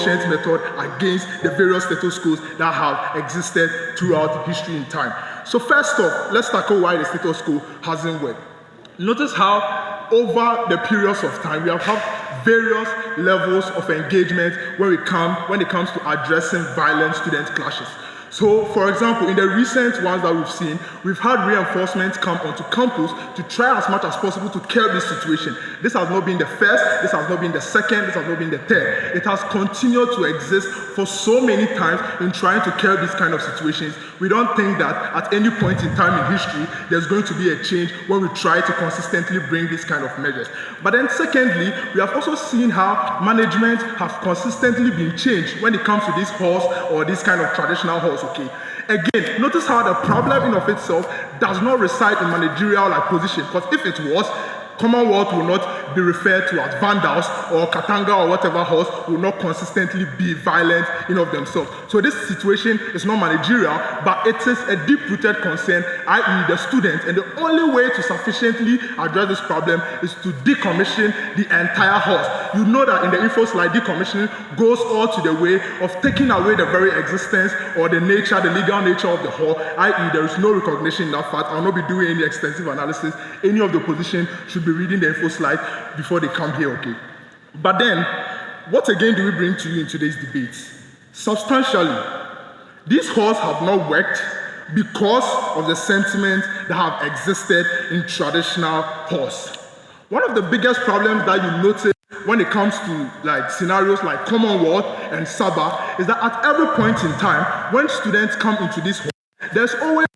efficient method against the various status quos that have existed throughout history and time. So first off, let's tackle why the status quo hasn't worked. Notice how over the periods of time we have had various levels of engagement when it comes to addressing violent student clashes. So, for example, in the recent ones that we've seen, we've had reinforcements come onto campus to try as much as possible to curb this situation. This has not been the first, this has not been the second, this has not been the third. It has continued to exist for so many times in trying to curb these kind of situations. We don't think that at any point in time in history, there's going to be a change when we try to consistently bring these kind of measures. But then secondly, we have also seen how management have consistently been changed when it comes to these halls or these kind of traditional halls. Okay. Again, notice how the problem in of itself does not reside in managerial position, because if it was, Commonwealth will not be referred to as vandals, or Katanga or whatever halls will not consistently be violent in of themselves. So this situation is not managerial, but it is a deep-rooted concern, i.e. the students, and the only way to sufficiently address this problem is to decommission the entire halls. You know that in the info slide, decommissioning goes all to the way of taking away the very existence or the nature, the legal nature of the hall, i.e. there is no recognition in that fact. I will not be doing any extensive analysis. Any of the opposition should be reading the info slide before they come here, okay? But then, what again do we bring to you in today's debates? Substantially, these halls have not worked because of the sentiments that have existed in traditional halls. One of the biggest problems that you notice when it comes to scenarios like Commonwealth and Sarbah is that at every point in time, when students come into this hall, there's always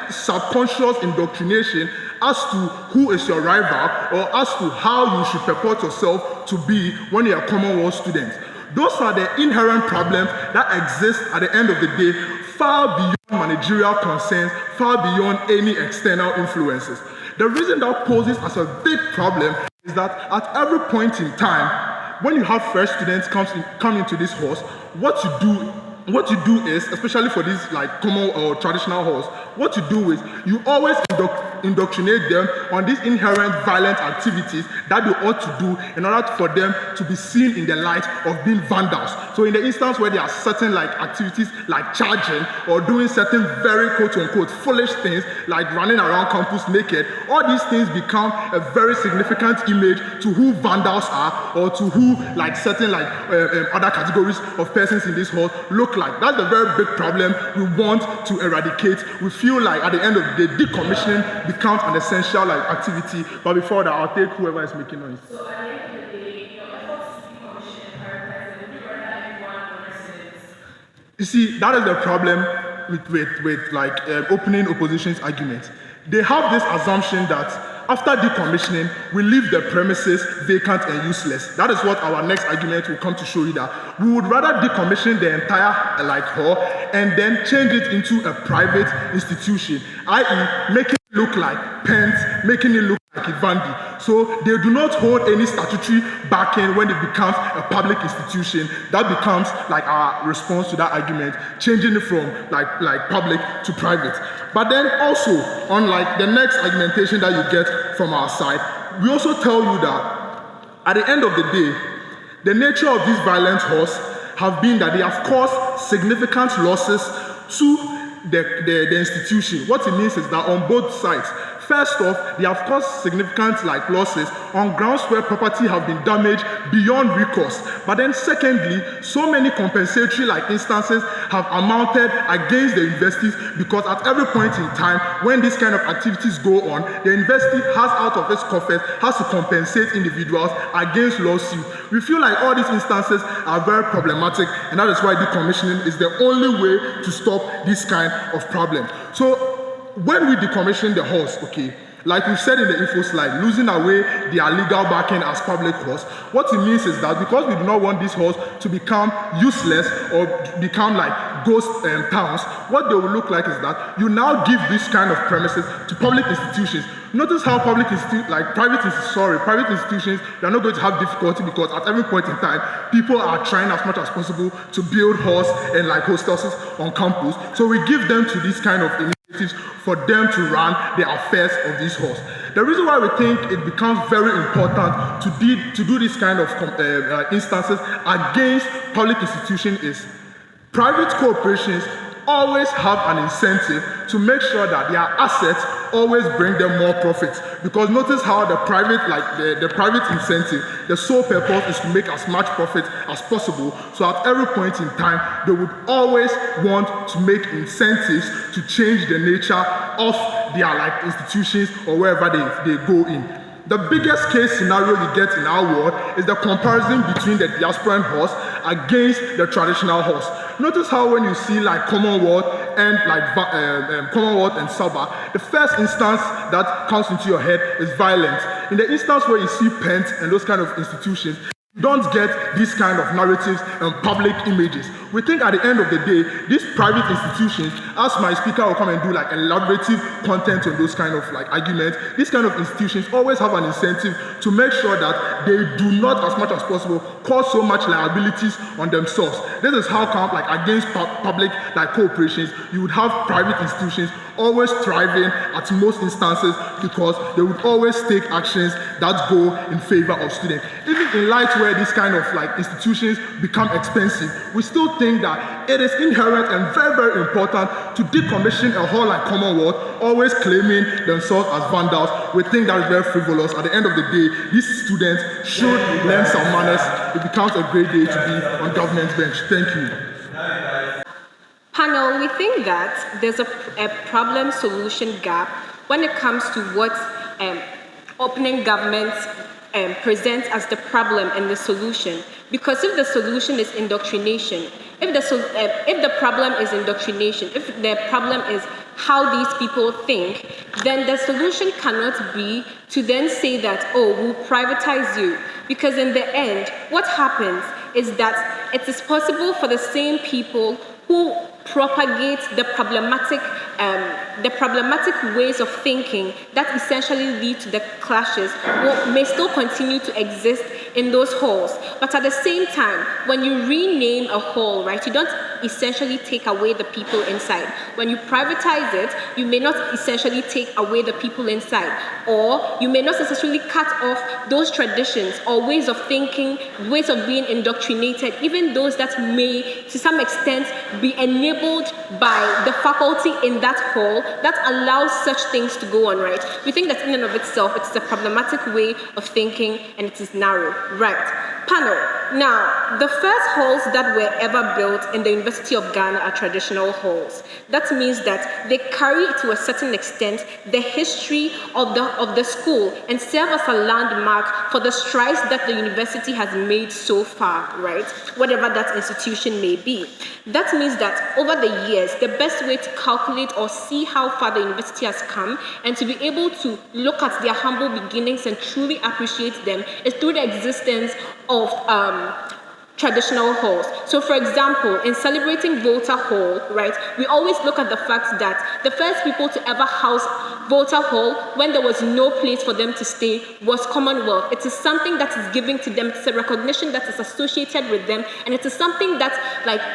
subconscious indoctrination as to who is your rival or as to how you should purport yourself to be when you're a Commonwealth student. Those are the inherent problems that exist at the end of the day, far beyond managerial concerns, far beyond any external influences. The reason that poses as a big problem is that at every point in time, when you have fresh students come into these halls, what you do is, especially for these common or traditional halls, what you do is you always indoctrinate them on these inherent violent activities that they ought to do in order for them to be seen in the light of being vandals. So in the instance where there are certain activities like charging or doing certain very quote-unquote foolish things like running around campus naked, all these things become a very significant image to who vandals are or to who certain other categories of persons in this hall look like. That's the very big problem we want to eradicate. We feel like at the end of the day, decommissioning becomes an essential activity. But before that, I'll take whoever is making noise. So at the end of the day, your efforts to decommission and prioritize them, would you rather everyone or residents? You see, that is the problem with opening opposition's argument. They have this assumption that after decommissioning, we leave the premises vacant and useless. That is what our next argument will come to show you, that we would rather decommission the entire hall and then change it into a private institution, i.e. making it look like Pence, making it look like Ivandi. So they do not hold any statutory backing when it becomes a public institution. That becomes our response to that argument, changing it from public to private. But then also, unlike the next argumentation that you get from our side, we also tell you that at the end of the day, the nature of these violent halls have been that they have caused significant losses to the institution. What it means is that on both sides, first off, they have caused significant losses on grounds where property have been damaged beyond recourse. But then secondly, so many compensatory instances have amounted against the universities, because at every point in time when these kind of activities go on, the university has out of its coffers has to compensate individuals against lawsuits. We feel like all these instances are very problematic, and that is why decommissioning is the only way to stop this kind of problem. So when we decommission the halls, okay, like we said in the info slide, losing away their legal backing as public halls, what it means is that because we do not want these halls to become useless or become ghost towns, what they will look like is that you now give this kind of premises to public institutions. Notice how private institutions, they're not going to have difficulty, because at every point in time, people are trying as much as possible to build halls and hostels on campus. So we give them to these kind of initiatives for them to run the affairs of these halls. The reason why we think it becomes very important to do this kind of instances against public institution is private corporations always have an incentive to make sure that their assets always bring them more profits. Because notice how the private, the private incentive, the sole purpose is to make as much profit as possible. So at every point in time, they would always want to make incentives to change the nature of their institutions or wherever they go in. The biggest case scenario you get in our world is the comparison between the diasporan horse against the traditional horse. Notice how when you see Commonwealth and Commonwealth and Sarbah, the first instance that comes into your head is violence. In the instance where you see pens and those kind of institutions, you don't get these kind of narratives and public images. We think at the end of the day, these private institutions, as my speaker will come and do elaborative content on those kind of arguments, these kind of institutions always have an incentive to make sure that they do not, as much as possible, cause so much liabilities on themselves. This is how come against public corporations, you would have private institutions always thriving at most instances because they would always take actions that go in favor of students. Even in light where these kind of institutions become expensive, we still think that it is inherent and very, very important to decommission a hall like Commonwealth, always claiming themselves as vandals. We think that is very frivolous. At the end of the day, these students should learn some manners. It becomes a great day to be on government's bench. Thank you. Panel, we think that there's a problem-solution gap when it comes to what opening governments present as the problem and the solution. Because if the solution is indoctrination, if the problem is indoctrination, if the problem is how these people think, then the solution cannot be to then say that, oh, we'll privatize you. Because in the end, what happens is that it is possible for the same people who propagate the problematic ways of thinking that essentially lead to the clashes may still continue to exist in those halls. But at the same time, when you rename a hall, right, you don't essentially take away the people inside. When you privatize it, you may not essentially take away the people inside, or you may not necessarily cut off those traditions or ways of thinking, ways of being indoctrinated, even those that may, to some extent, be enabled by the faculty in that hall that allows such things to go on, right? We think that in and of itself, it's a problematic way of thinking and it is narrow, right? Panel. Now, the first halls that were ever built in the University of Ghana are traditional halls. That means that they carry, to a certain extent, the history of the school and serve as a landmark for the strides that the university has made so far, right? Whatever that institution may be. That means that over the years, the best way to calculate or see how far the university has come and to be able to look at their humble beginnings and truly appreciate them is through the existence of traditional halls. So for example, in celebrating Volta Hall, right, we always look at the fact that the first people to ever house Volta Hall when there was no place for them to stay was Commonwealth. It is something that is given to them. It's a recognition that is associated with them, and it is something that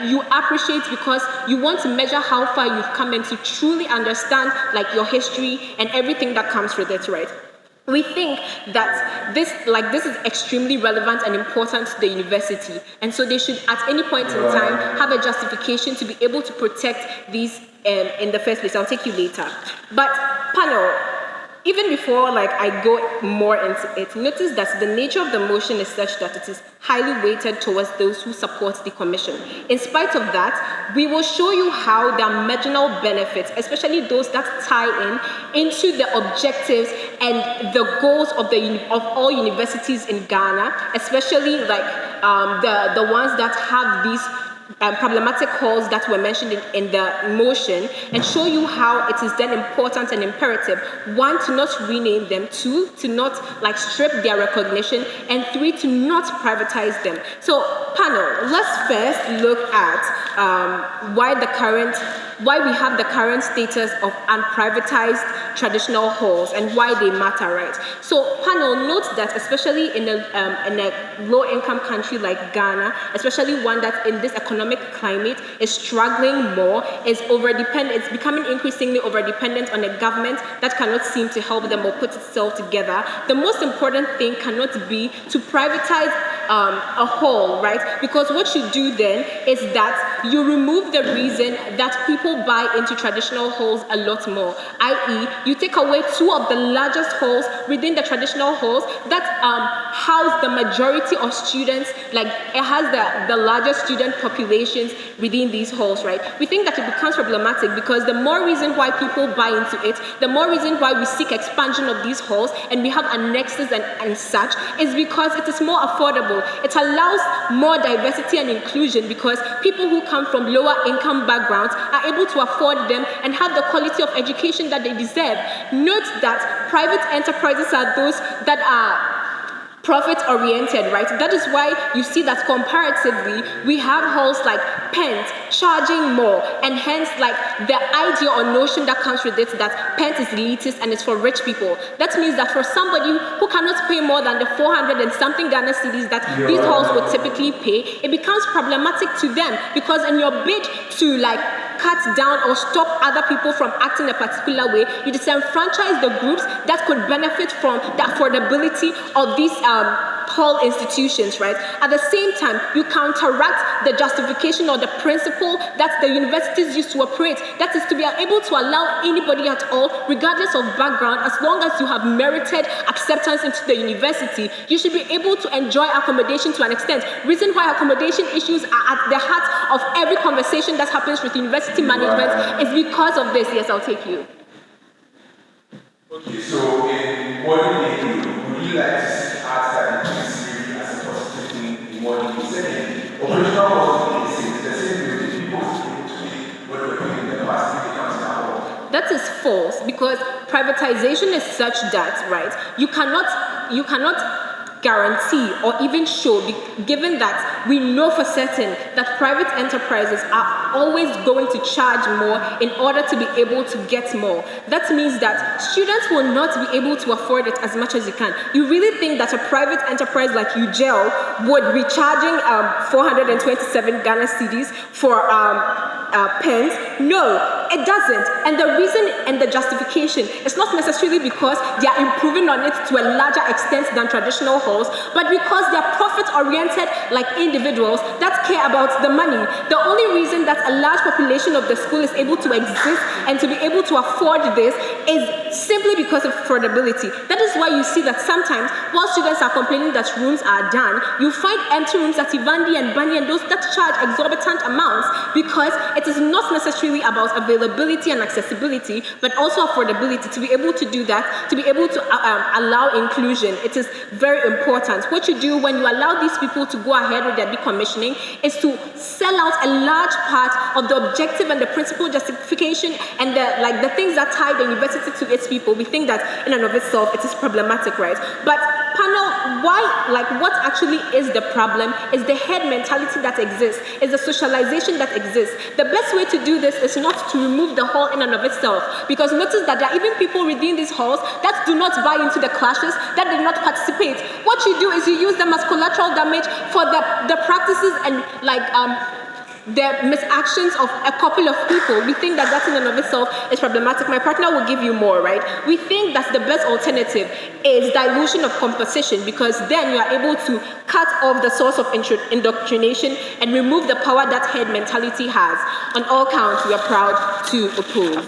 you appreciate because you want to measure how far you've come and to truly understand your history and everything that comes with it, right? We think that this is extremely relevant and important to the university, and so they should at any point in time have a justification to be able to protect these in the first place. I'll take you later. But panel, even before I go more into it, notice that the nature of the motion is such that it is highly weighted towards those who support the commission. In spite of that, we will show you how the marginal benefits, especially those that tie into the objectives and the goals of all universities in Ghana, especially the ones that have these problematic halls that were mentioned in the motion, and show you how it is then important and imperative, one, to not rename them, two, to not strip their recognition, and three, to not privatize them. So panel, let's first look at why we have the current status of unprivatized traditional halls and why they matter, right? So panel, note that especially in a low-income country like Ghana, especially one that in this economic climate is struggling more, it's becoming increasingly over-dependent on a government that cannot seem to help them or put itself together. The most important thing cannot be to privatize a hall, right? Because what you do then is that you remove the reason that people buy into traditional halls a lot more, i.e. you take away two of the largest halls within the traditional halls that house the majority of students, like it has the largest student populations within these halls, right? We think that it becomes problematic because the more reason why people buy into it, the more reason why we seek expansion of these halls and we have annexes and such is because it is more affordable. It allows more diversity and inclusion because people who come from lower income backgrounds are able to afford them and have the quality of education that they deserve. Note that private enterprises are those that are profit-oriented, right? That is why you see that comparatively, we have halls like Pent charging more, and hence like the idea or notion that comes with it that Pent is elitist and it's for rich people. That means that for somebody who cannot pay more than the 400 and something Ghana cedis that these halls would typically pay, it becomes problematic to them because in your bid to like cut down or stop other people from acting a particular way, you disenfranchise the groups that could benefit from the affordability of these hall institutions, right? At the same time, you counteract the justification or the principle that the universities used to operate, that is to be able to allow anybody at all, regardless of background, as long as you have merited acceptance into the university, you should be able to enjoy accommodation to an extent. Reason why accommodation issues are at the heart of every conversation that happens with university management is because of this. Yes, I'll take you. Okay, so in what would you like to see outside the GCC as a positive thing in what you said? Operational halls is the same with the people today what we're doing in the past if it comes to our hall. That is false because privatization is such that, right, you cannot guarantee or even show, given that we know for certain that private enterprises are always going to charge more in order to be able to get more. That means that students will not be able to afford it as much as you can. You really think that a private enterprise like UGDS would be charging 427 Ghana cedis for pens? No, it doesn't. And the reason and the justification is not necessarily because they are improving on it to a larger extent than traditional halls, but because they are profit-oriented like individuals that care about the money. The only reason that a large population of the school is able to exist and to be able to afford this is simply because of affordability. That is why you see that sometimes while students are complaining that rooms are done, you find empty rooms at Ivandi and Bani and those that charge exorbitant amounts because it is not necessarily about availability and accessibility, but also affordability. To be able to do that, to be able to allow inclusion, it is very important. What you do when you allow these people to go ahead with their decommissioning is to sell out a large part of the objective and the principal justification and the things that tie the university to its people. We think that in and of itself it is problematic, right? But panel, what actually is the problem is the head mentality that exists, is the socialization that exists. The best way to do this is not to remove the hall in and of itself, because notice that there are even people within these halls that do not buy into the clashes, that did not participate. What you do is you use them as collateral damage for the practices and the misactions of a couple of people. We think that in and of itself is problematic. My partner will give you more, right? We think that the best alternative is dilution of composition, because then you are able to cut off the source of indoctrination and remove the power that head mentality has. On all counts, we are proud to oppose.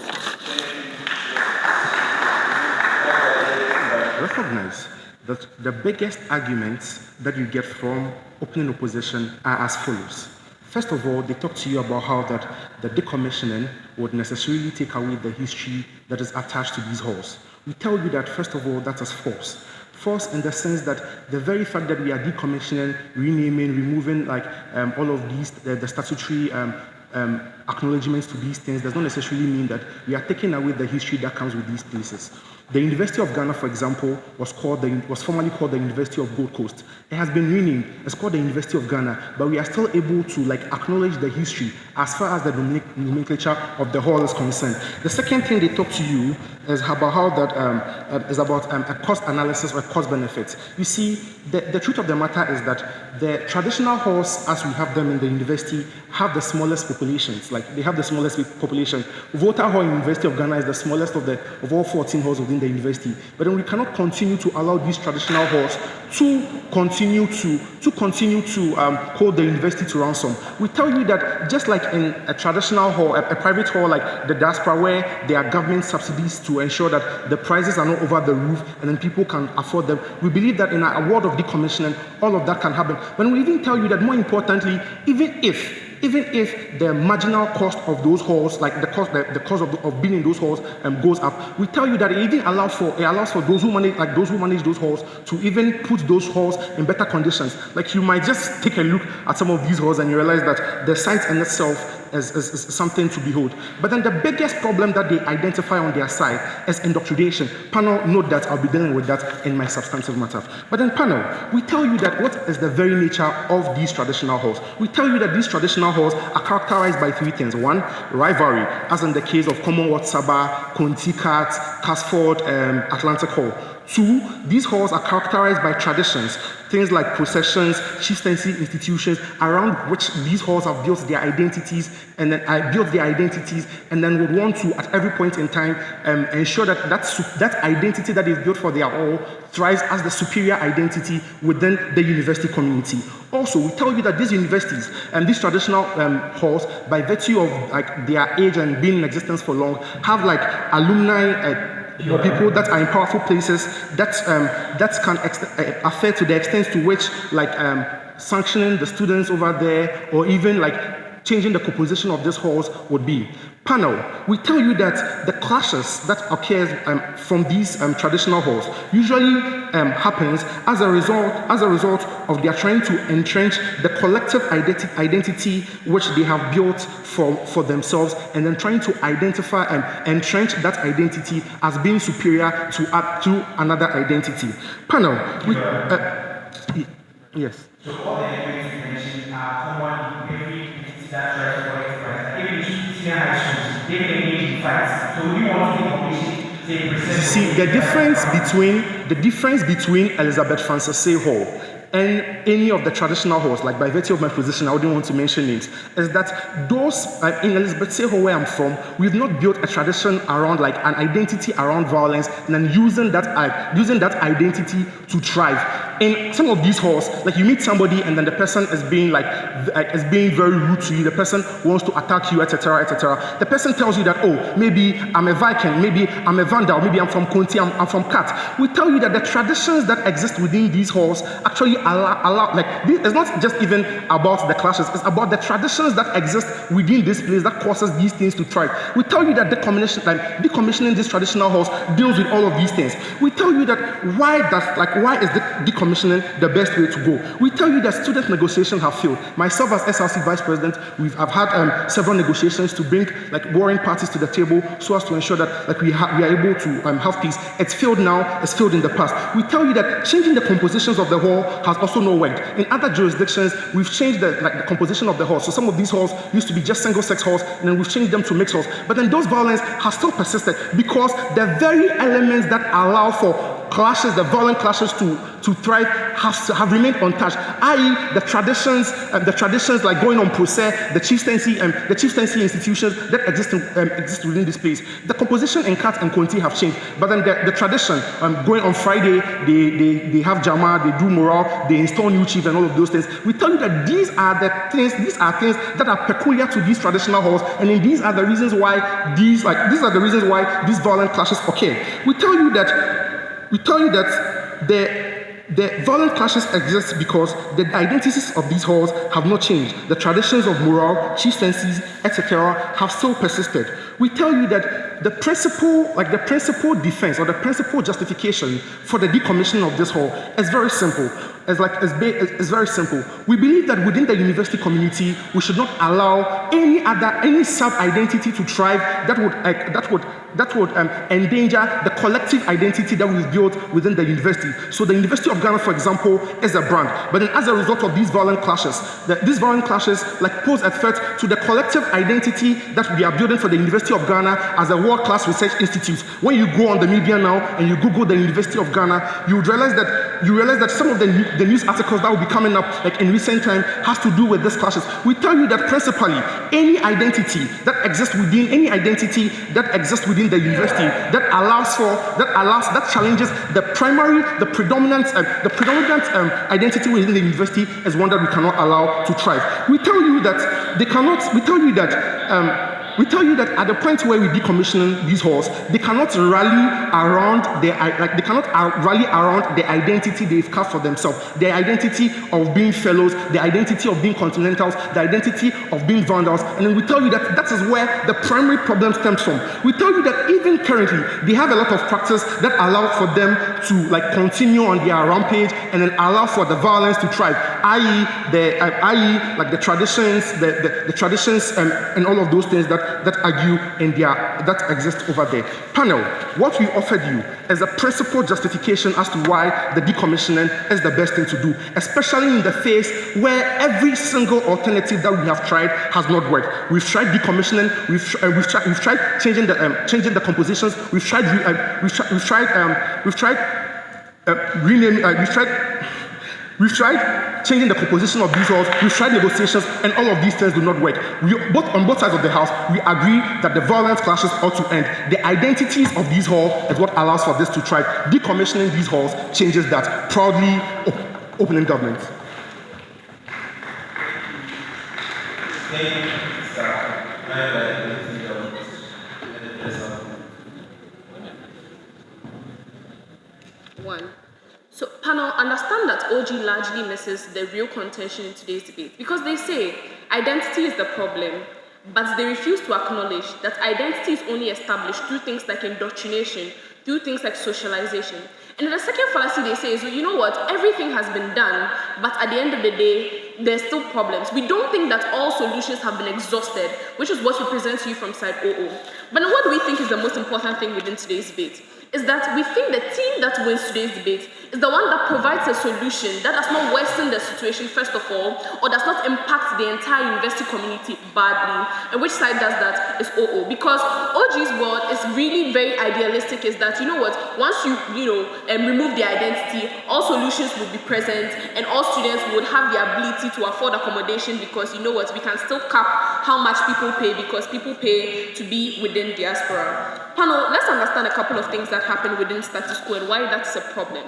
Recognize that the biggest arguments that you get from opening opposition are as follows. First of all, they talk to you about how that the decommissioning would necessarily take away the history that is attached to these halls. We tell you that, first of all, that is false. False in the sense that the very fact that we are decommissioning, renaming, removing all of these, the statutory acknowledgements to these things does not necessarily mean that we are taking away the history that comes with these places. The University of Ghana, for example, was formerly called the University of Gold Coast. It has been renamed. It's called the University of Ghana, but we are still able to acknowledge the history as far as the nomenclature of the hall is concerned. The second thing they talk to you is about how that is about a cost analysis or cost benefits. You see, the truth of the matter is that the traditional halls, as we have them in the university, have the smallest populations. like they have the smallest population. Volta Hall University of Ghana is the smallest of all 14 halls within the university. But then we cannot continue to allow these traditional halls to continue to hold the university to ransom. We tell you that just like in a traditional hall, a private hall like the diaspora, where there are government subsidies to ensure that the prices are not over the roof and then people can afford them, we believe that in a world of decommissioning, all of that can happen. But we even tell you that more importantly, even if the marginal cost of those halls, like the cost of being in those halls, goes up, we tell you that it even allows for those who manage those halls to even put those halls in better conditions. Like you might just take a look at some of these halls and you realize that the site in itself is something to behold. But then the biggest problem that they identify on their side is indoctrination. Panel, note that I'll be dealing with that in my substantive matter. But then panel, we tell you that what is the very nature of these traditional halls? We tell you that these traditional halls are characterized by three things. One, rivalry, as in the case of Commonwealth Sarbah, Conti, Casford, Atlantic Hall. Two, these halls are characterized by traditions, things like processions, chieftaincy institutions, around which these halls have built their identities, and then would want to, at every point in time, ensure that identity that is built for their hall thrives as the superior identity within the university community. Also, we tell you that these universities and these traditional halls, by virtue of like their age and being in existence for long, have like alumni or people that are in powerful places that can affect to the extent to which like sanctioning the students over there or even like changing the composition of these halls would be. Panel, we tell you that the clashes that occurs from these traditional halls usually happens as a result of their trying to entrench the collective identity which they have built for themselves, and then trying to identify and entrench that identity as being superior to another identity. Panel, yes. So all the elements you mentioned are common in every entity that tries to collect price. Even senior high schools, they can engage in fights. So we want to decommission, say, percent. See, the difference between Elizabeth Francis Say Hall and any of the traditional halls, like by virtue of my position, I wouldn't want to mention names, is that those, in Elizabeth Say Hall, where I'm from, we've not built a tradition around like an identity around violence and then using that identity to thrive. In some of these halls, like you meet somebody and then the person is being very rude to you, the person wants to attack you, etc., etc. The person tells you that, oh, maybe I'm a Viking, maybe I'm a Vandal, maybe I'm from Conti, I'm from Cat. We tell you that the traditions that exist within these halls actually allow like, it's not just even about the clashes, it's about the traditions that exist within this place that causes these things to thrive. We tell you that decommissioning these traditional halls deals with all of these things. We tell you that why is the decommissioning the best way to go? We tell you that student negotiations have failed. Myself as SRC Vice President, I've had several negotiations to bring like warring parties to the table so as to ensure that like we are able to have peace. It's failed now, it's failed in the past. We tell you that changing the compositions of the hall has also not worked. In other jurisdictions, we've changed the composition of the halls. So some of these halls used to be just single-sex halls, and then we've changed them to mixed halls. But then those violence has still persisted because the very elements that allow for clashes, the violent clashes to thrive have remained untouched, i.e. the traditions like going on procès, the chieftaincy institutions that exist within this place. The composition in Cat and Conti have changed, but then the tradition going on Friday, they have Jama, they do morale, they install new chiefs and all of those things. We tell you that these are things that are peculiar to these traditional halls, and then these are the reasons why these violent clashes occur. We tell you that the violent clashes exist because the identities of these halls have not changed. The traditions of morale, chieftaincies, etc. have still persisted. We tell you that the principal defense or the principal justification for the decommissioning of this hall is very simple. It's very simple. We believe that within the university community, we should not allow any sub-identity to thrive that would endanger the collective identity that we've built within the university. So the University of Ghana, for example, is a brand. But then as a result of these violent clashes pose a threat to the collective identity that we are building for the University of Ghana as a world-class research institute. When you go on the media now and you Google the University of Ghana, you would realize that you realize that some of the news articles that will be coming up like in recent time has to do with these clashes. We tell you that principally, any identity that exists within the university that challenges the predominant identity within the university is one that we cannot allow to thrive. We tell you that at the point where we decommission these halls, they cannot rally around the identity they've carved for themselves, the identity of being fellows, the identity of being continentals, the identity of being vandals. And then we tell you that is where the primary problem stems from. We tell you that even currently, they have a lot of practice that allow for them to continue on their rampage and then allow for the violence to thrive, i.e. the traditions, the traditions and all of those things that argue in that exist over there. Panel, what we offered you is a principal justification as to why the decommissioning is the best thing to do, especially in the face where every single alternative that we have tried has not worked. We've tried decommissioning, we've tried changing the compositions, we've tried changing the composition of these halls, we've tried negotiations, and all of these things do not work. On both sides of the house, we agree that the violent clashes ought to end. The identities of these halls is what allows for this to thrive. Decommissioning these halls changes that. Proudly, opening government. One. So, panel, understand that OG largely misses the real contention in today's debate because they say identity is the problem, but they refuse to acknowledge that identity is only established through things like indoctrination, through things like socialization. And the second fallacy they say is, you know what, everything has been done, but at the end of the day, there's still problems. We don't think that all solutions have been exhausted, which is what we present to you from side OO. But what do we think is the most important thing within today's debate? Is that we think the team that wins today's debate is the one that provides a solution that does not worsen the situation, first of all, or does not impact the entire university community badly. And which side does that is OO. Because OG's world is really very idealistic, is that, you know what, once you remove the identity, all solutions would be present, and all students would have the ability to afford accommodation because, you know what, we can still cap how much people pay because people pay to be within diaspora. Panel, let's understand a couple of things that happen within status quo and why that's a problem.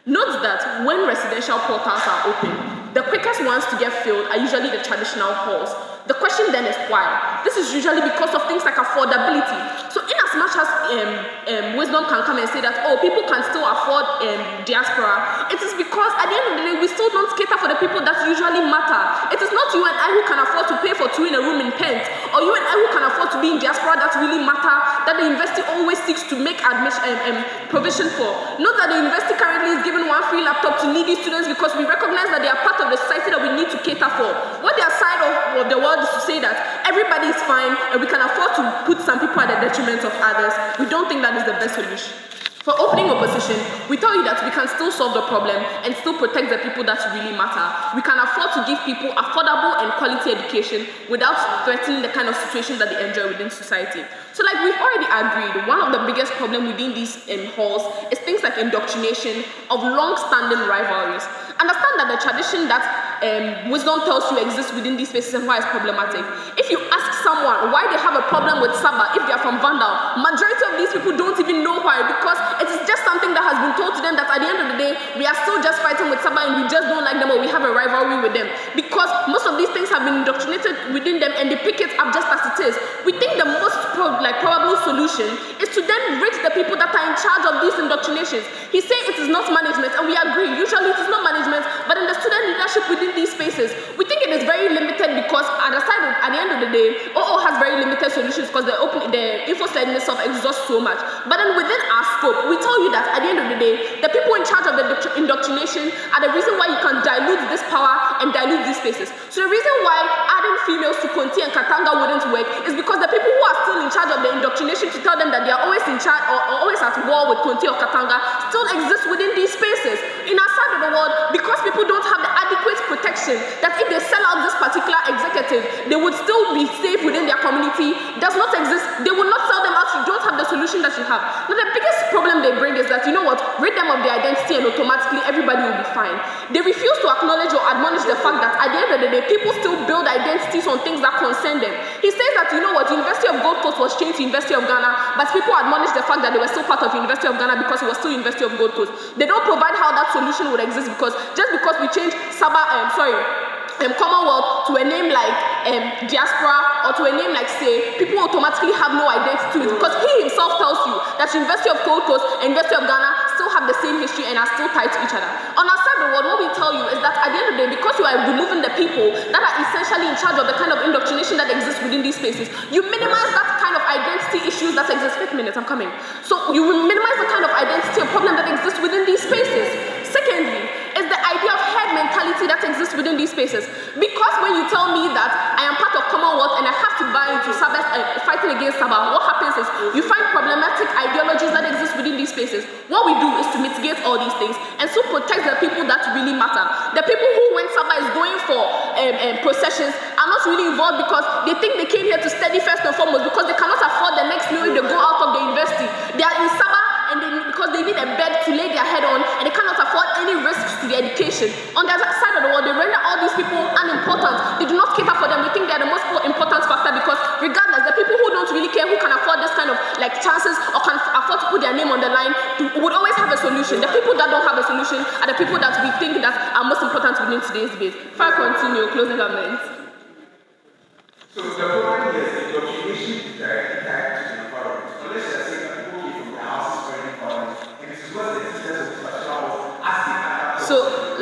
Note that when residential portals are open, the quickest ones to get filled are usually the traditional halls. The question then is why? This is usually because of things like affordability. So in as much as wisdom can come and say that, oh, people can still afford diaspora, it is because at the end of the day, we still don't cater for the people that usually matter. It is not you and I who can afford to pay for 2 in a room in Pent, or you and I who can afford to be in diaspora that really matter, that the university always seeks to make provision for. Note that the university currently is giving 1 free laptop to needy students because we recognize that they are part of the society that we need to cater for. What their side of the world is to say that everybody is fine and we can afford to put some people at the detriment of others. We don't think that is the best solution. For opening opposition, we tell you that we can still solve the problem and still protect the people that really matter. We can afford to give people affordable and quality education without threatening the kind of situation that they enjoy within society. So like we've already agreed, one of the biggest problems within these halls is things like indoctrination of long-standing rivalries. Understand that the tradition that wisdom tells you exists within these spaces and why it's problematic. If you ask someone why they have a problem with Sarbah if they are from Vandal, majority of these people don't even know why, because it is just something that has been told to them that at the end of the day, we are still just fighting with Sarbah and we just don't like them or we have a rivalry with them. Because most of these things have been indoctrinated within them and they pick it up just as it is. We think the most probable solution is to then rid the people that are in charge of these indoctrinations. He said it is not management, and we agree, usually it is not management, but in the student leadership within these spaces, we think it is very limited because at the end of the day, OO has very limited solutions because the info-led itself exhausts so much. But then within our scope, we tell you that at the end of the day, the people in charge of the indoctrination are the reason why you can dilute this power and dilute these spaces. So the reason why adding females to Conti and Katanga wouldn't work is because the people who are still in charge of the indoctrination to tell them that they are always in charge or always at war with Conti or Katanga still exist within these spaces. In our side of the world, because people don't have the adequate protection, that if they sell out this particular executive, they would still be safe within their community, does not exist. They will not sell them out. You don't have the solution solution that you have. Now, the biggest problem they bring is that, you know what, rid them of their identity and automatically everybody will be fine. They refuse to acknowledge or admonish the fact that at the end of the day, people still build identities on things that concern them. He says that, you know what, University of Gold Coast was changed to University of Ghana, but people admonish the fact that they were still part of University of Ghana because it was still University of Gold Coast. They don't provide how that solution would exist, because just because we change Commonwealth to a name like Diaspora, or to a name like say, people automatically have no identity to it, because he himself tells you that University of Gold Coast and University of Ghana still have the same history and are still tied to each other. On our side of the world, what we tell you is that at the end of the day, because you are removing the people that are essentially in charge of the kind of indoctrination that exists within these spaces, you minimize that kind of identity issues that exist. 5 minutes, I'm coming. So you will minimize the kind of identity or problem that exists within these spaces. Secondly, is the idea of herd mentality that exists within these spaces. Because when you tell me that I am part of Commonwealth and I have to buy into fighting against Sarbah, what happens is you find problematic ideologies that exist within these spaces. What we do is to mitigate all these things and so protect the people that really matter. The people who, when Sarbah is going for processions, are not really involved because they think they came here to study first and foremost, because they cannot afford the next meal if they go out of the university. They are in Sarbah because they need a bed to lay their head on, and they cannot afford any risks to their education. On the other side of the world, they render all these people unimportant. They do not cater for them. They think they are the most important factor, because regardless, the people who don't really care, who can afford this kind of like chances or can afford to put their name on the line, would always have a solution. The people that don't have a solution are the people that we think that are most important within today's debate. If I continue, closing comments. So the point is the indoctrination is directly tied to the environment. So let's just say that people came from the houses for the environment, and this is what the existence of Fattaw was asking. So,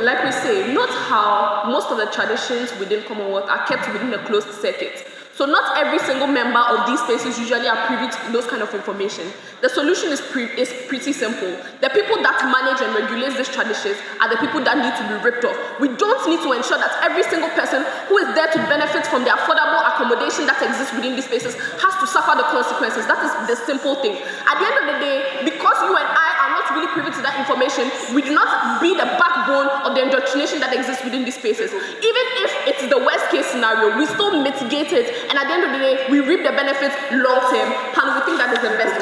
like we say, note how most of the traditions within Commonwealth are kept within a closed circuit. So not every single member of these spaces usually are privy to those kind of information. The solution is pretty simple. The people that manage and regulate these traditions are the people that need to be ripped off. We don't need to ensure that every single person who is there to benefit from the affordable accommodation that exists within these spaces has to suffer the consequences. That is the simple thing. At the end of the day, because you and I are not really privy to that information, we do not be the backbone of the indoctrination that exists within these spaces. Even if it's the worst case scenario, we still mitigate it, and at the end of the day, we reap the benefits long term, and we think that is the best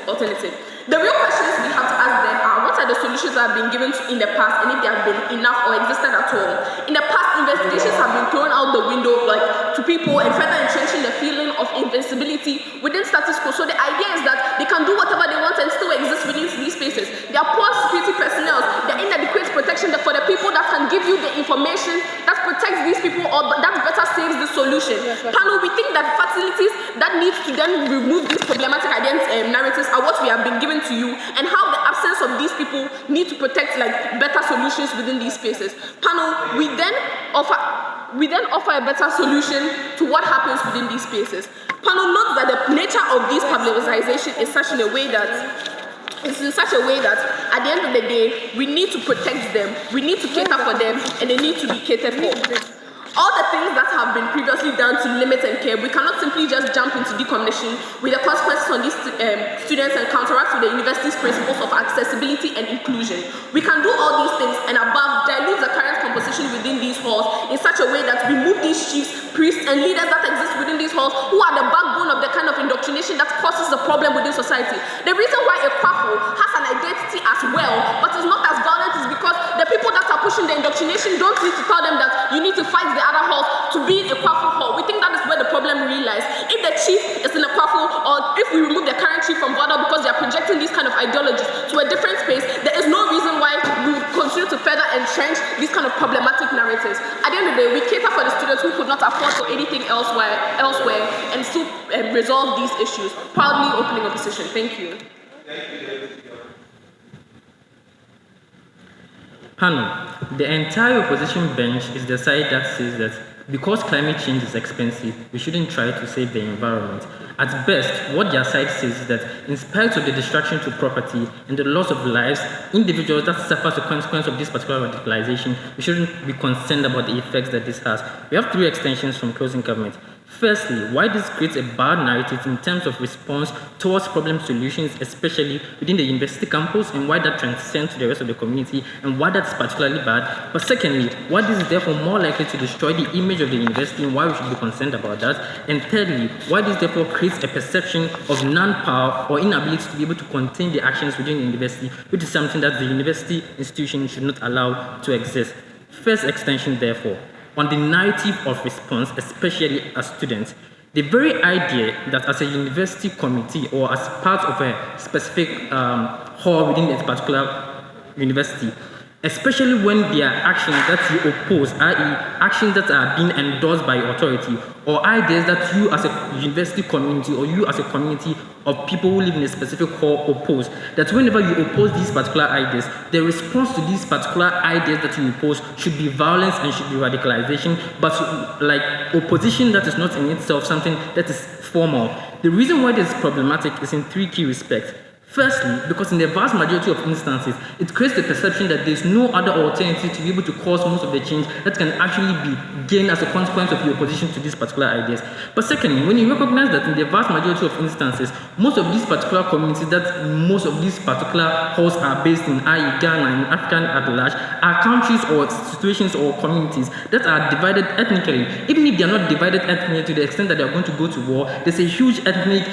alternative. The real questions we have to ask then are, what are the solutions that have been given in the past, and if they have been enough or existed at all? In the past, investigations have been thrown out the window to people and further entrenching the feeling of invincibility within status quo. So the idea is that they can do whatever they want and still exist within these spaces. There are poor security personnel, there are inadequate protection for the people that can give you the information that protects these people or that better saves the solution. Panel, we think that facilities that need to then remove these problematic narratives are what we have been given to you, and how the absence of these people need to protect better solutions within these spaces. Panel, we then offer a better solution to what happens within these spaces. Panel notes that the nature of this privatization is such in a way that at the end of the day, we need to protect them, we need to cater for them, and they need to be catered for. All the things that have been previously done to limit and curb, we cannot simply just jump into decommissioning with the consequences on these students and counteract with the university's principles of accessibility and inclusion. We can do all these things and above dilute the current composition within these halls in such a way that we remove these chiefs, priests, and leaders that exist within these halls, who are the backbone of the kind of indoctrination that causes the problem within society. The reason why a Kwafo has an identity as well, but is not as violent, is because the people that are pushing the indoctrination don't need to tell them that you need to fight the other halls to be in a Kwafo hall. We think that is where the problem really lies. If the chief is in a Kwafo, or if we remove the current chief from Fattaw because they are projecting these kind of ideologies to a different space, there is no reason why we would continue to further entrench these kind of problematic narratives. At the end of the day, we cater for the students who could not afford for anything elsewhere and still resolve these issues. Proudly opening opposition. Thank you. Panel, the entire opposition bench is the side that says that because climate change is expensive, we shouldn't try to save the environment. At best, what their side says is that in spite of the destruction to property and the loss of lives, individuals that suffer the consequence of this particular radicalization, we shouldn't be concerned about the effects that this has. We have three extensions from closing government. Firstly, why this creates a bad narrative in terms of response towards problem solutions, especially within the university campus, and why that transcends to the rest of the community, and why that's particularly bad. But secondly, why this is therefore more likely to destroy the image of the university, and why we should be concerned about that. And thirdly, why this therefore creates a perception of non-power or inability to be able to contain the actions within the university, which is something that the university institution should not allow to exist. First extension, therefore, on the narrative of response, especially as students. The very idea that as a university committee or as part of a specific hall within a particular university, especially when there are actions that you oppose, i.e. actions that are being endorsed by authority, or ideas that you as a university community or you as a community of people who live in a specific hall oppose, that whenever you oppose these particular ideas, the response to these particular ideas that you oppose should be violence and should be radicalization, but like opposition that is not in itself something that is formal. The reason why this is problematic is in three key respects. Firstly, because in the vast majority of instances, it creates the perception that there's no other alternative to be able to cause most of the change that can actually be gained as a consequence of your opposition to these particular ideas. But secondly, when you recognize that in the vast majority of instances, most of these particular communities that most of these particular halls are based in, i.e. Ghana and African at large, are countries or situations or communities that are divided ethnically. Even if they are not divided ethnically to the extent that they are going to go to war, there's a huge ethnic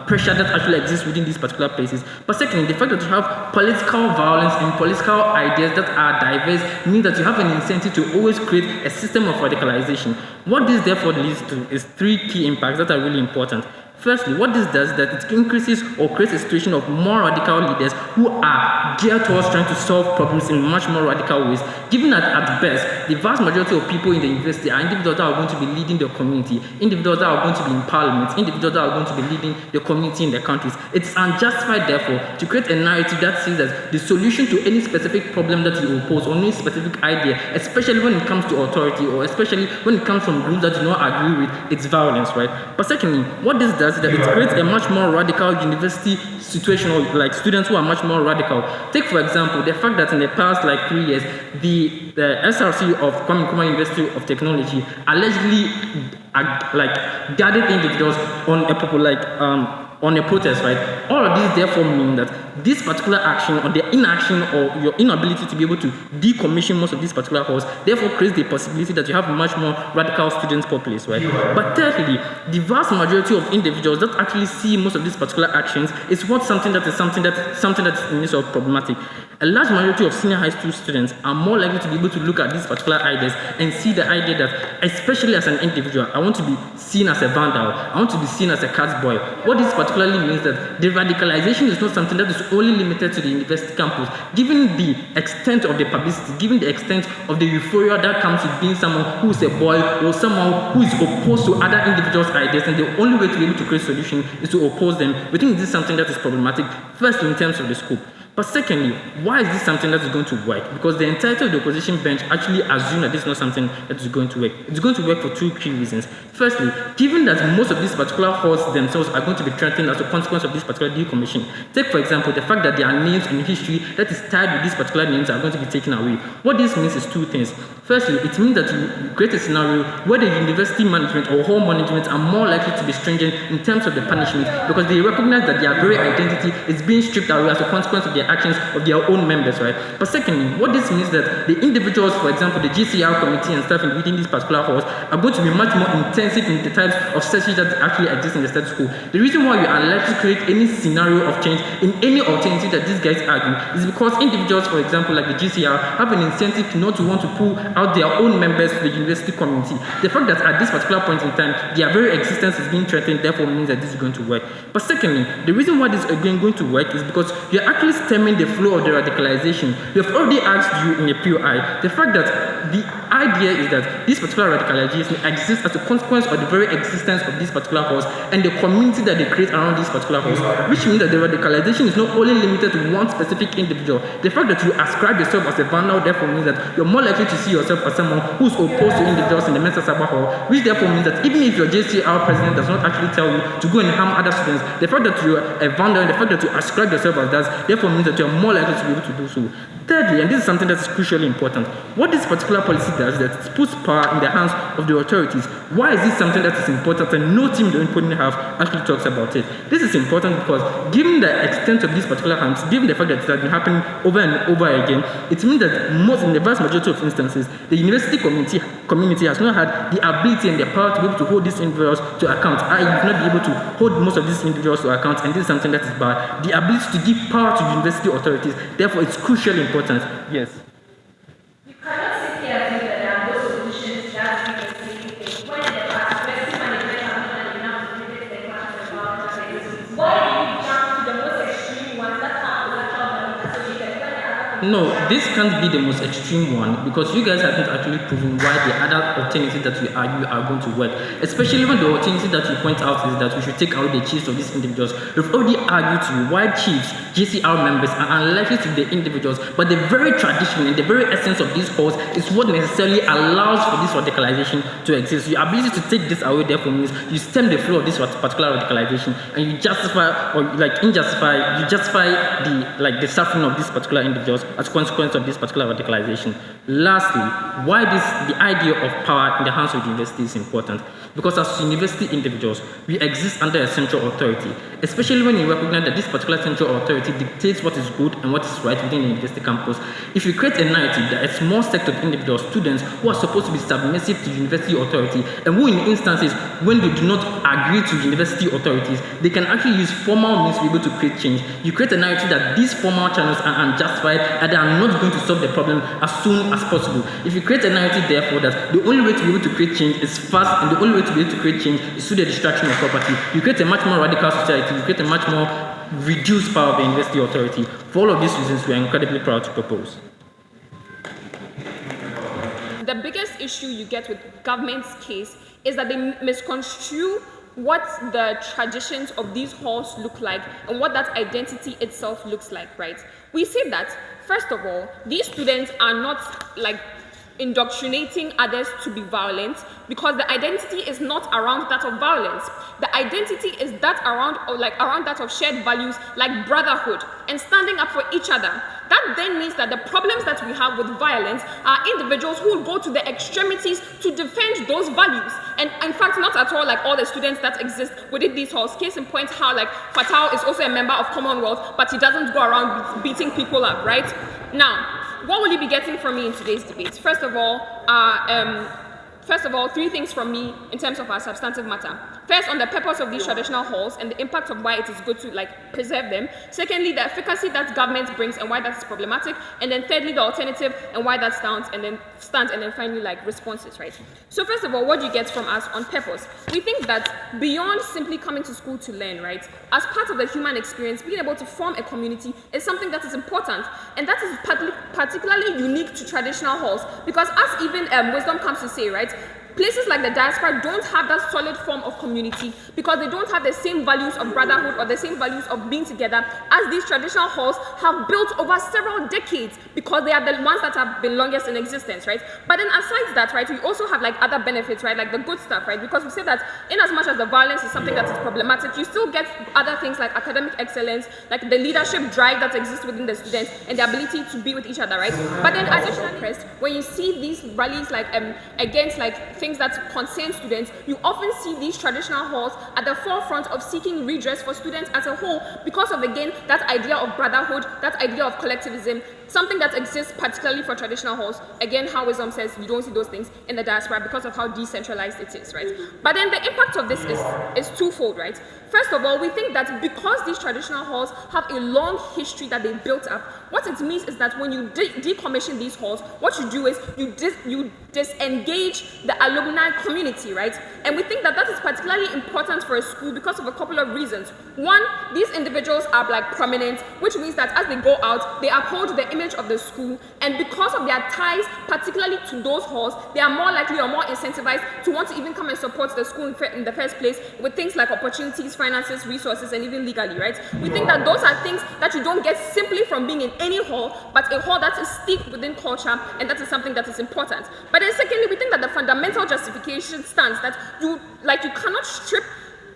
pressure that actually exists within these particular places. But secondly, the fact that you have political violence and political ideas that are diverse means that you have an incentive to always create a system of radicalization. What this therefore leads to is three key impacts that are really important. Firstly, what this does is that it increases or creates a situation of more radical leaders who are geared towards trying to solve problems in much more radical ways, given that at best, the vast majority of people in the university are individuals that are going to be leading the community, individuals that are going to be in parliament, individuals that are going to be leading the community in the countries. It's unjustified, therefore, to create a narrative that says that the solution to any specific problem that you oppose or any specific idea, especially when it comes to authority or especially when it comes from groups that you do not agree with, it's violence, right? But secondly, what this does is that it creates a much more radical university situation, or like students who are much more radical. Take for example the fact that in the past 3 years, the SRC of Kwame University of Technology allegedly gathered individuals on a on a protest, right? All of these therefore mean that this particular action or the inaction or your inability to be able to decommission most of these particular halls therefore creates the possibility that you have a much more radical student populace, right? But thirdly, the vast majority of individuals that actually see most of these particular actions is something that is in itself problematic. A large majority of senior high school students are more likely to be able to look at these particular ideas and see the idea that, especially as an individual, I want to be seen as a vandal, I want to be seen as a cat boy. What this particularly means that the radicalization is not something that is only limited to the university campus. Given the extent of the publicity, given the extent of the euphoria that comes with being someone who is a boy or someone who is opposed to other individuals' ideas, and the only way to be able to create solutions is to oppose them, we think this is something that is problematic, first in terms of the scope. But secondly, why is this something that is going to work? Because the entirety of the opposition bench actually assume that this is not something that is going to work. It's going to work for two key reasons. Firstly, given that most of these particular halls themselves are going to be threatened as a consequence of this particular decommission. Take for example the fact that there are names and history that is tied with these particular names are going to be taken away. What this means is two things. Firstly, it means that you create a scenario where the university management or hall management are more likely to be stringent in terms of the punishment because they recognize that their very identity is being stripped away as a consequence of their actions of their own members, right? But secondly, what this means that the individuals, for example, the GCR committee and staff within these particular halls are going to be much more intensive in the types of sessions that actually exist in the status quo. The reason why we are likely to create any scenario of change in any alternative that these guys argue is because individuals, for example, like the GCR, have an incentive not to want to pull out their own members to the university community. The fact that at this particular point in time, their very existence is being threatened, therefore means that this is going to work. But secondly, the reason why this is again going to work is because you're actually stemming the flow of the radicalization. We have already asked you in a POI, the fact that the idea is that this particular radicalization exists as a consequence of the very existence of these particular halls and the community that they create around these particular halls, which means that the radicalization is not only limited to one specific individual. The fact that you ascribe yourself as a vandal therefore means that you're more likely to see yourself as someone who's opposed to individuals in the Mensah Sarbah hall, which therefore means that even if your JCR president does not actually tell you to go and harm other students, the fact that you're a vandal and the fact that you ascribe yourself as that therefore means that you're more likely to be able to do so. Thirdly, and this is something that's crucially important, what this particular policy does is that it puts power in the hands of the authorities. Why is this something that is important and no team in the have actually talks about it? This is important because given the extent of these particular harms, given the fact that it has been happening over and over again, it means that in the vast majority of instances, the university community has not had the ability and the power to be able to hold these individuals to account. You've not been able to hold most of these individuals to account, and this is something that is bad. The ability to give power to university authorities, therefore it's crucially important. Yes. You cannot sit here and say that there are those solutions that we can see when the perspective management have not enough to create the classes about that. Why do you jump to the most extreme ones that have the associated? No, this can't be the most extreme one because you guys haven't actually proven why the other alternative that we argue are going to work. Especially when the alternative that you point out is that we should take out the chiefs of these individuals. We've already argued to you why chiefs, JCR members are unlikely to be the individuals, but the very tradition and the very essence of these halls is what necessarily allows for this radicalization to exist. Your ability to take this away therefore means you stem the flow of this particular radicalization and you justify or justify the suffering of these particular individuals as a consequence of this particular radicalization. Lastly, why the idea of power in the hands of the university is important. Because as university individuals, we exist under a central authority, especially when you recognize that this particular central authority dictates what is good and what is right within the university campus. If you create a narrative that a small sect of individuals, students who are supposed to be submissive to university authority, and who in instances when they do not agree to university authorities, they can actually use formal means to be able to create change. You create a narrative that these formal channels are unjustified and they are not going to solve the problem as soon as possible. If you create a narrative, therefore, that the only way to be able to create change is fast and the only way to be able to create change is through the destruction of property, you create a much more radical society, you create a much more reduced power of the university authority. For all of these reasons, we are incredibly proud to propose. The biggest issue you get with government's case is that they misconstrue what the traditions of these halls look like and what that identity itself looks like, right? We see that, first of all, these students are not like indoctrinating others to be violent because the identity is not around that of violence. The identity is that around that of shared values like brotherhood and standing up for each other. That then means that the problems that we have with violence are individuals who will go to the extremities to defend those values. And in fact, not at all like all the students that exist within these halls. Case in point, how like Fattaw is also a member of Commonwealth, but he doesn't go around beating people up, right? Now, what will you be getting from me in today's debate? First of all, 3 things from me in terms of our substantive matter. First, on the purpose of these traditional halls and the impact of why it is good to preserve them. Secondly, the efficacy that government brings and why that's problematic. And then thirdly, the alternative and why that stands. And then finally responses, right? So first of all, what do you get from us on purpose? We think that beyond simply coming to school to learn, right? As part of the human experience, being able to form a community is something that is important. And that is particularly unique to traditional halls because as even wisdom comes to say, right? Places like the diaspora don't have that solid form of community because they don't have the same values of brotherhood or the same values of being together as these traditional halls have built over several decades because they are the ones that have been longest in existence, right? But then aside that, right, we also have other benefits, right, like the good stuff, right? Because we say that in as much as the violence is something that is problematic, you still get other things like academic excellence, like the leadership drive that exists within the students and the ability to be with each other, right? But then additionally, when you see these rallies against things that concern students, you often see these traditional halls at the forefront of seeking redress for students as a whole because of, again, that idea of brotherhood, that idea of collectivism, something that exists particularly for traditional halls. Again, how wisdom says you don't see those things in the diaspora because of how decentralized it is, right? But then the impact of this is twofold, right? First of all, we think that because these traditional halls have a long history that they built up, what it means is that when you decommission these halls, what you do is you disengage the alumni community, right? And we think that that is particularly important for a school because of a couple of reasons. One, these individuals are prominent, which means that as they go out, they uphold the image of the school, and because of their ties, particularly to those halls, they are more likely or more incentivized to want to even come and support the school in the first place with things like opportunities, finances, resources, and even legally, right? We think that those are things that you don't get simply from being in any hall, but a hall that is steeped within culture, and that is something that is important. But then secondly, we think that the fundamental justification stands that you cannot strip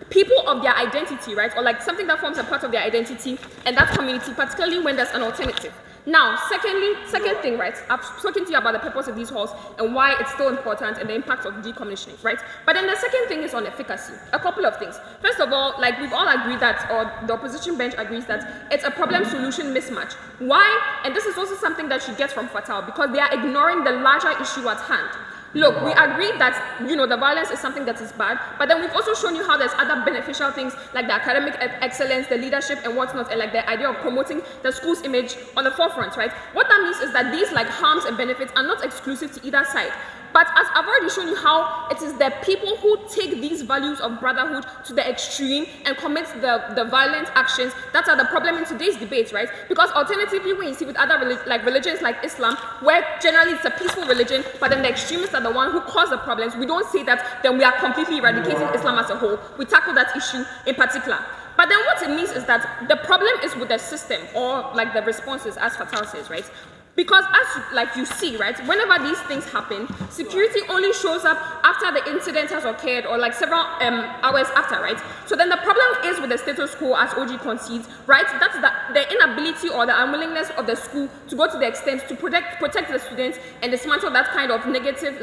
people of their identity, right? Or something that forms a part of their identity and that community, particularly when there's an alternative. Now, second thing, right? I've spoken to you about the purpose of these halls and why it's still important and the impact of decommissioning, right? But then the second thing is on efficacy. A couple of things. First of all, like we've all agreed that, or the opposition bench agrees that it's a problem-solution mismatch. Why? And this is also something that you get from Fattaw, because they are ignoring the larger issue at hand. Look, we agree that, the violence is something that is bad, but then we've also shown you how there's other beneficial things like the academic excellence, the leadership and whatnot, and like the idea of promoting the school's image on the forefront, right? What that means is that these like harms and benefits are not exclusive to either side. But as I've already shown you how it is the people who take these values of brotherhood to the extreme and commit the violent actions that are the problem in today's debate, right? Because alternatively, when you see with other religions like Islam, where generally it's a peaceful religion, but then the extremists are the one who cause the problems, we don't say that then we are completely eradicating Islam as a whole. We tackle that issue in particular. But then what it means is that the problem is with the system, or like the responses, as Fattaw says, right? Because as you see, right, whenever these things happen, security only shows up after the incident has occurred or like several hours after, right? So then the problem is with the status quo, as OG concedes, right? That's the inability or the unwillingness of the school to go to the extent to protect the students and dismantle that kind of negative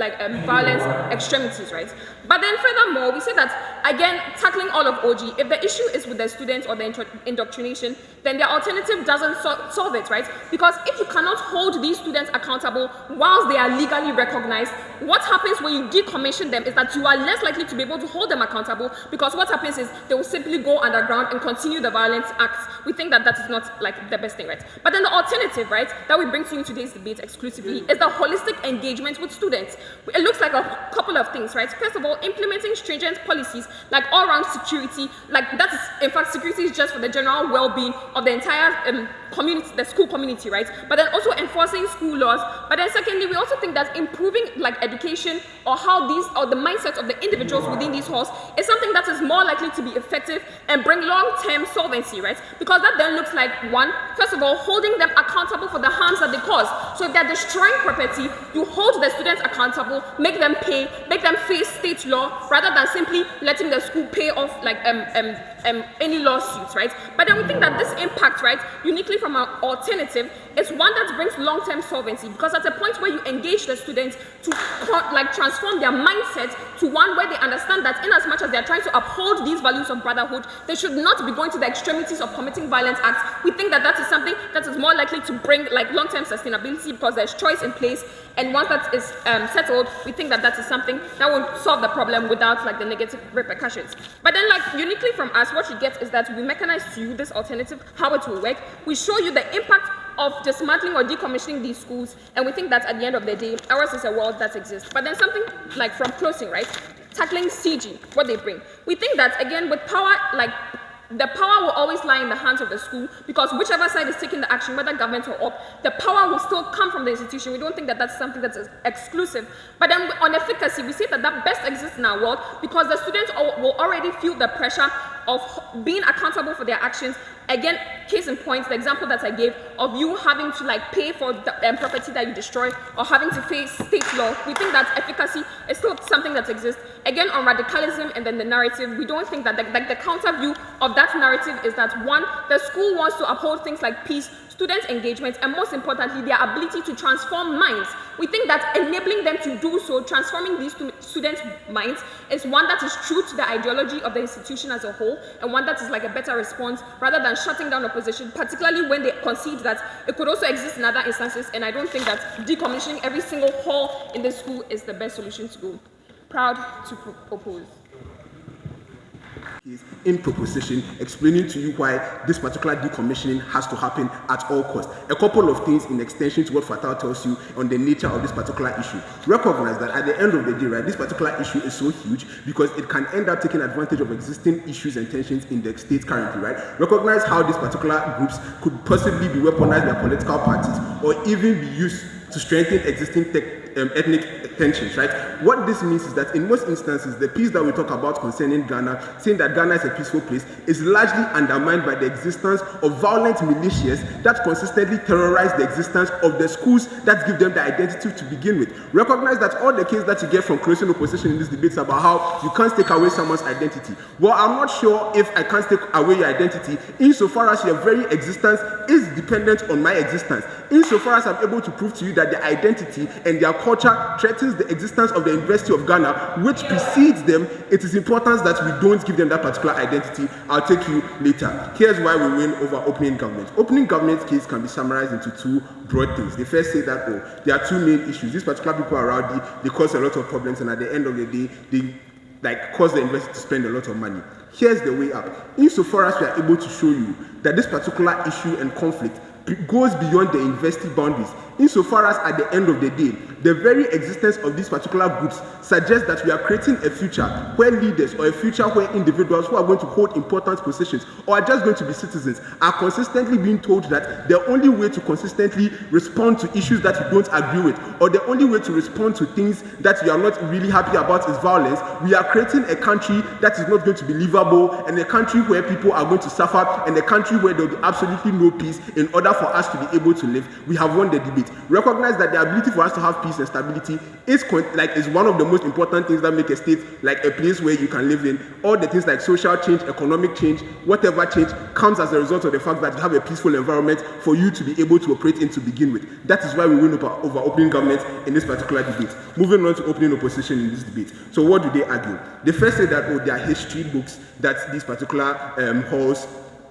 violence extremities, right? But then furthermore, we say that, again, tackling all of OG, if the issue is with the students or the indoctrination, then the alternative doesn't solve it, right? Because if you cannot hold these students accountable whilst they are legally recognized, what happens when you decommission them is that you are less likely to be able to hold them accountable, because what happens is they will simply go underground and continue the violent acts. We think that is not like the best thing, right? But then the alternative, right, that we bring to you in today's debate exclusively is the holistic engagement with students. It looks like a couple of things, right? First of all, implementing stringent policies like all-round security, like that is, in fact, security is just for the general well-being of the entire community, the school community, right? But then also enforcing school laws. But then secondly, we also think that improving education or the mindset of the individuals within these halls is something that is more likely to be effective and bring long-term solvency, right? Because that then looks like, one, first of all, holding them accountable for the harms that they cause. So if they're destroying property, you hold the students accountable, make them pay, make them face state law, rather than simply letting the school pay off any lawsuits, right? But then we think that this impact, right, uniquely from an alternative, is one that brings long-term solvency, because at a point where you engage the students to transform their mindset to one where they understand that in as much as they are trying to uphold these values of brotherhood, they should not be going to the extremities of committing violent acts. We think that is something that is more likely to bring long-term sustainability, because there's choice in place, and once that is settled, we think that is something that will solve the problem without the negative repercussions. But then uniquely from us, what you get is that we mechanize to you this alternative, how it will work. We show you the impact of dismantling or decommissioning these schools, and we think that at the end of the day, ours is a world that exists. But then something from closing, right? Tackling CG, what they bring. We think that, again, with power, the power will always lie in the hands of the school, because whichever side is taking the action, whether government or op, the power will still come from the institution. We don't think that that's something that's exclusive. But then on efficacy, we say that best exists in our world because the students will already feel the pressure of being accountable for their actions. Again, case in point, the example that I gave of you having to pay for the property that you destroy, or having to face state law. We think that efficacy is still something that exists. Again, on radicalism and then the narrative, we don't think that the counter view of that narrative is that, one, the school wants to uphold things like peace, student engagement, and most importantly, their ability to transform minds. We think that enabling them to do so, transforming these students' minds, is one that is true to the ideology of the institution as a whole, and one that is a better response, rather than shutting down opposition, particularly when they concede that it could also exist in other instances. And I don't think that decommissioning every single hall in the school is the best solution to go. Proud to propose. In proposition, explaining to you why this particular decommissioning has to happen at all costs. A couple of things in extension to what Fattaw tells you on the nature of this particular issue. Recognize that at the end of the day, right, this particular issue is so huge because it can end up taking advantage of existing issues and tensions in the state currently, right? Recognize how these particular groups could possibly be weaponized by political parties or even be used to strengthen existing ethnic tensions, right? What this means is that in most instances, the peace that we talk about concerning Ghana, saying that Ghana is a peaceful place, is largely undermined by the existence of violent militias that consistently terrorize the existence of the schools that give them the identity to begin with. Recognize that all the cases that you get from closing opposition in these debates about how you can't take away someone's identity. Well, I'm not sure if I can't take away your identity insofar as your very existence is dependent on my existence. insofar as I'm able to prove to you that their identity and their culture threatens the existence of the University of Ghana, which precedes them, it is important that we don't give them that particular identity. I'll take you later. Here's why we win over opening government. Opening government case can be summarized into two broad things. They first say that, there are two main issues. These particular people are rowdy, they cause a lot of problems, and at the end of the day, they cause the university to spend a lot of money. Here's the way up. Insofar as we are able to show you that this particular issue and conflict goes beyond the university boundaries, insofar as at the end of the day, the very existence of these particular groups suggests that we are creating a future where leaders or a future where individuals who are going to hold important positions or are just going to be citizens are consistently being told that the only way to consistently respond to issues that you don't agree with, or the only way to respond to things that you are not really happy about, is violence. We are creating a country that is not going to be livable, and a country where people are going to suffer, and a country where there will be absolutely no peace. In order for us to be able to live, we have won the debate. Recognize that the ability for us to have peace and stability is one of the most important things that make a state like a place where you can live in. All the things like social change, economic change, whatever change comes as a result of the fact that you have a peaceful environment for you to be able to operate in to begin with. That is why we win over opening government in this particular debate. Moving on to opening opposition in this debate. So what do they argue? They first say that there are history books that these particular halls